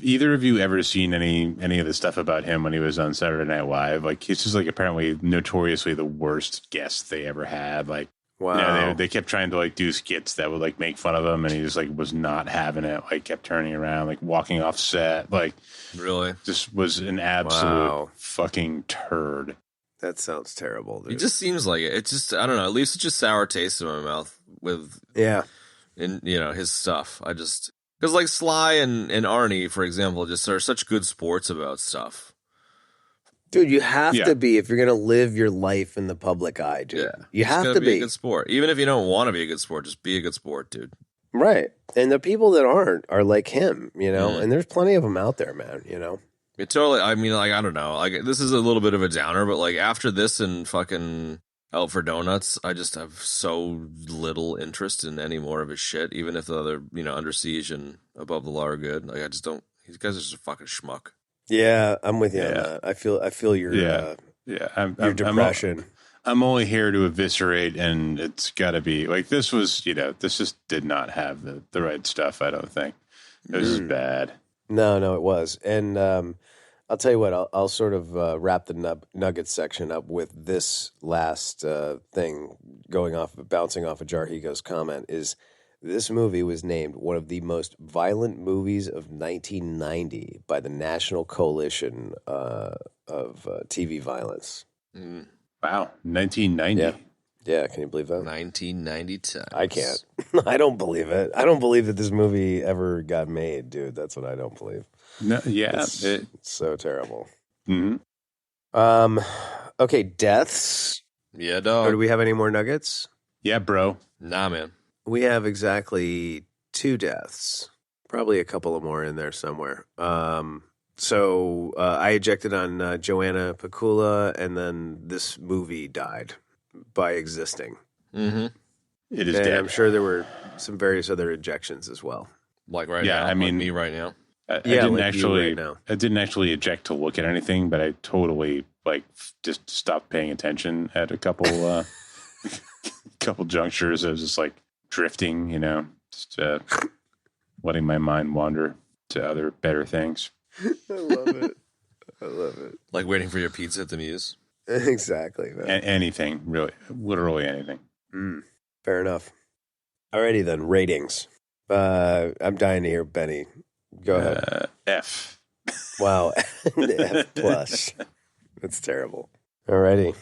either of you ever seen any of the stuff about him when he was on Saturday Night Live, like he's just like apparently notoriously the worst guest they ever had. Like, Wow. you know, they kept trying to like do skits that would like make fun of him, and he just like was not having it. Like kept turning around, like walking off set, like Really? just was an absolute fucking turd. That sounds terrible, dude. He just seems like it. It's just, I don't know, it leaves such a sour taste in my mouth with, yeah. in you know, his stuff. I just, because like Sly and Arnie, for example, just are such good sports about stuff. Dude, you have Yeah. to be if you're going to live your life in the public eye, dude. Yeah. You Just have gotta to be a be. good sport. Even if you don't want to be a good sport, just be a good sport, dude. Right. And the people that aren't are like him, you know? Mm. And there's plenty of them out there, man, you know? It totally, I mean, like, I don't know. Like, this is a little bit of a downer, but like after this and fucking Out for Donuts, I just have so little interest in any more of his shit, even if the other, you know, Under Siege and Above the Law are good. Like, I just don't, these guys are just a fucking schmuck. Yeah, I'm with you on Yeah. that. I feel your I'm depression. I'm only here to eviscerate, and it's got to be like this was, you know, this just did not have the right stuff. I don't think it was bad. No, it was. And I'll tell you what, I'll sort of wrap the Nuggets section up with this last thing bouncing off of Jarhigo's comment is this movie was named one of the most violent movies of 1990 by the National Coalition of TV Violence. Mm. Wow, 1990. Yeah. Yeah, can you believe that? 1990 I can't. I don't believe it. I don't believe that this movie ever got made, dude. That's what I don't believe. No, yeah, It's so terrible. mhm. Okay, deaths. Yeah, Or do dog. we have any more nuggets? Yeah, bro. Nah, man. We have exactly 2 deaths. Probably a couple of more in there somewhere. So I ejected on Joanna Pacula, and then this movie died by existing. Mm-hmm. It is And dead. I'm sure there were some various other ejections as well. Like right Yeah, now. I mean- like me right now. I Yeah, didn't like you actually. right now. I didn't actually eject to look at anything, but I totally like just stopped paying attention at a couple couple junctures. I was just like drifting, you know, just letting my mind wander to other better things. I love it. I love it. Like waiting for your pizza at the Muse. Exactly, man. Anything, really, literally anything. Fair enough. Alrighty then, ratings. I'm dying to hear Benny. Go ahead. F. Wow. F plus. That's terrible. Alrighty.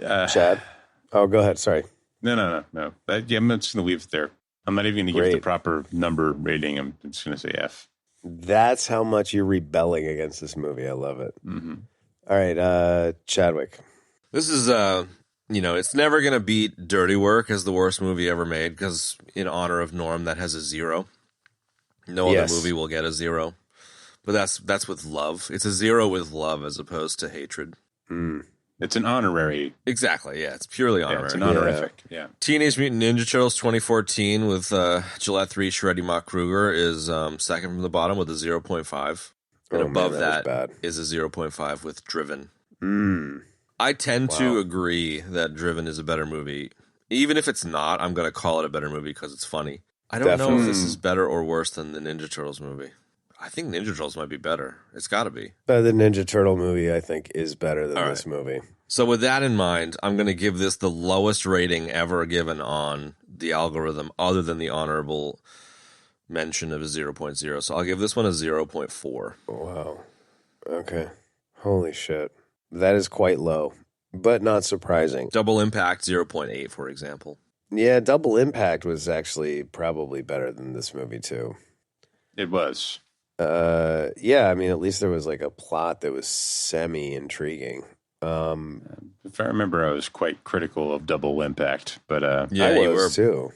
Chad? Oh, go ahead. Sorry. No. Yeah, I'm just gonna leave it there. I'm not even going to give Great. the proper number rating. I'm just going to say F. That's how much you're rebelling against this movie. I love it. Mm-hmm. All right, Chadwick. This is, it's never going to beat Dirty Work as the worst movie ever made because in honor of Norm, that has a 0. No other movie will get a 0. But that's with love. It's a 0 with love as opposed to hatred. It's an honorary. Exactly, yeah. It's purely honorary. Yeah, it's an honorific. Yeah. Teenage Mutant Ninja Turtles 2014 with Gillette 3 Shreddy Mock Kruger is second from the bottom with a 0.5. And above that is a 0.5 with Driven. I tend to agree that Driven is a better movie. Even if it's not, I'm going to call it a better movie because it's funny. I don't know if this is better or worse than the Ninja Turtles movie. I think Ninja Turtles might be better. It's got to be. The Ninja Turtle movie, I think, is better than this movie. So with that in mind, I'm going to give this the lowest rating ever given on the algorithm other than the honorable mention of a 0.0. So I'll give this one a 0.4. Wow. Okay. Holy shit. That is quite low, but not surprising. Double Impact 0.8, for example. Yeah, Double Impact was actually probably better than this movie, too. It was. Yeah, I mean, at least there was like a plot that was semi-intriguing. If I remember, I was quite critical of Double Impact, but yeah, I was too.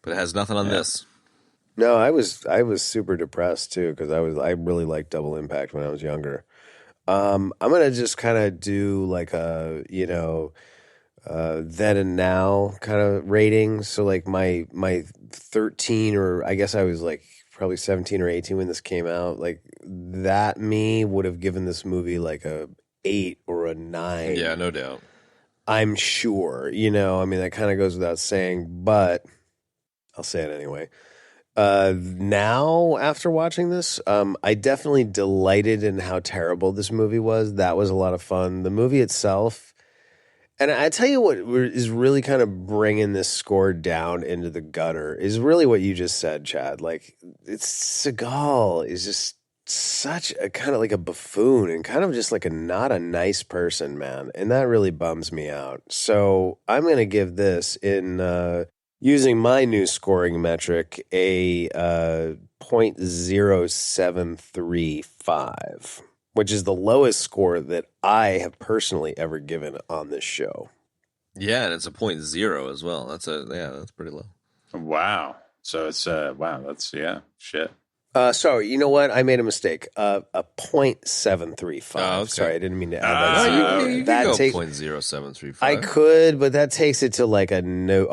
But it has nothing on this. No, I was super depressed too because I really liked Double Impact when I was younger. I'm gonna just kind of do like a then and now kind of rating. So like my 13 or I guess I was like probably 17 or 18 when this came out. Like that me would have given this movie like a 8 or a 9. Yeah, no doubt. I'm sure. I mean that kind of goes without saying, but I'll say it anyway. Now, after watching this, I definitely delighted in how terrible this movie was. That was a lot of fun. The movie itself, and I tell you what is really kind of bringing this score down into the gutter is really what you just said, Chad. Like, Segall is just such a kind of like a buffoon and kind of just like not a nice person, man. And that really bums me out. So I'm going to give this in... using my new scoring metric, a 0.0735, which is the lowest score that I have personally ever given on this show. Yeah, and it's a 0.0 as well. That's pretty low. wow. So it's shit. Sorry, you know what? I made a mistake. A 0.735. Oh, okay. Sorry, I didn't mean to add that. You that can go takes 0.0735. I could, but that takes it to like a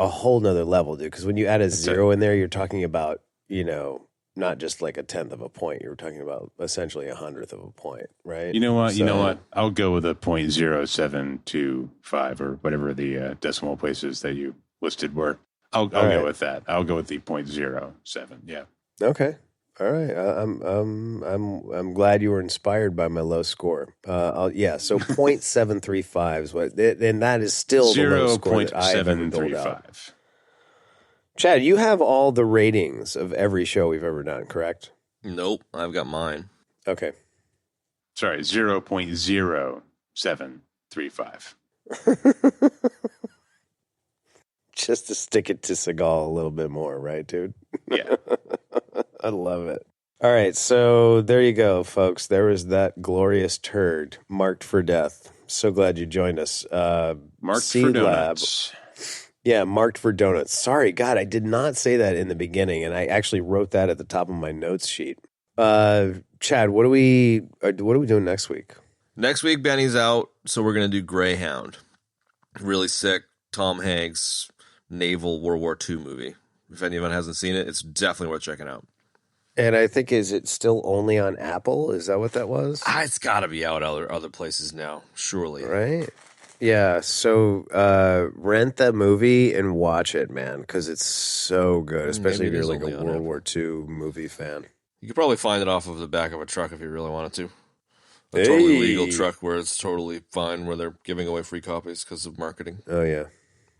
whole nother level, dude. Because when you add a 0 in there, you're talking about not just like a 1/10 of a point. You're talking about essentially 100th of a point, right? You know what? I'll go with a 0.0725 or whatever the decimal places that you listed were. I'll go with that. I'll go with the 0.07. Yeah. Okay. All right. I'm glad you were inspired by my low score. So 0.735 is what, and that is still the lowest score that I have ever doled out. Chad, you have all the ratings of every show we've ever done, correct? Nope, I've got mine. Okay. Sorry, 0.0735. Just to stick it to Segall a little bit more, right, dude? Yeah. I love it. All right, so there you go, folks. There was that glorious turd marked for death. So glad you joined us. Marked Seed for donuts. Lab. Yeah, marked for donuts. Sorry, God, I did not say that in the beginning, and I actually wrote that at the top of my notes sheet. Chad, what are we doing next week? Next week, Benny's out, so we're going to do Greyhound. Really sick, Tom Hanks, naval World War II movie. If anyone hasn't seen it, it's definitely worth checking out. And I think, is it still only on Apple? Is that what that was? It's got to be out other places now, surely. Right? Yeah, so rent that movie and watch it, man, because it's so good, especially if you're like a World War II movie fan. You could probably find it off of the back of a truck if you really wanted to. A totally legal truck where it's totally fine, where they're giving away free copies because of marketing. Oh, yeah.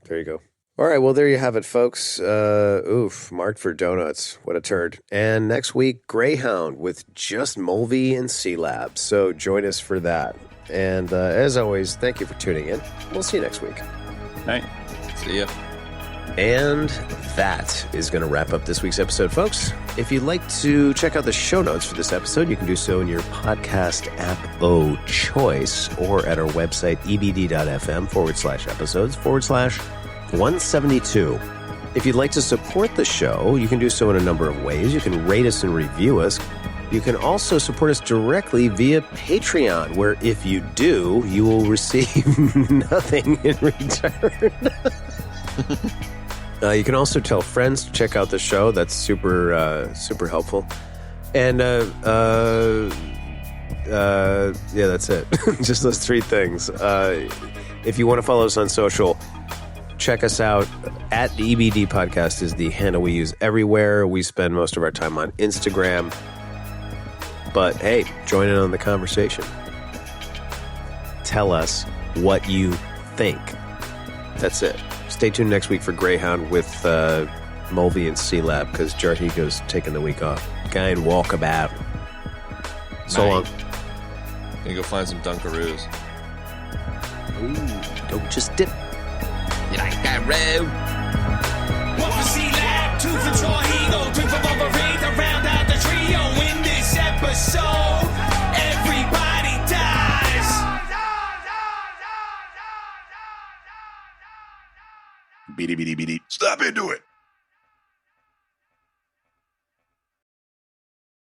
There you go. All right, well, there you have it, folks. Marked for donuts. What a turd. And next week, Greyhound with just Mulvey and C-Lab. So join us for that. And as always, thank you for tuning in. We'll see you next week. Night. See ya. And that is going to wrap up this week's episode, folks. If you'd like to check out the show notes for this episode, you can do so in your podcast app of choice or at our website, ebd.fm/episodes/172. If you'd like to support the show, you can do so in a number of ways. You can rate us and review us. You can also support us directly via Patreon, where if you do, you will receive nothing in return. You can also tell friends to check out the show. That's super helpful. And yeah, that's it. Just those three things. If you want to follow us on social, check us out. At the EBD Podcast is the handle we use everywhere. We spend most of our time on Instagram. But hey, join in on the conversation. Tell us what you think. That's it. Stay tuned next week for Greyhound with Mulvey and C-Lab because Jarhigo's taking the week off. Guy in Walkabout. So long. Gonna go find some Dunkaroos. Ooh, don't just dip. You like that, Roo? One for C-Lab, two for Jarhigo, three for Wolverine to round out the trio in this episode. Everybody dies. Beady, beady, beady. Stop into it.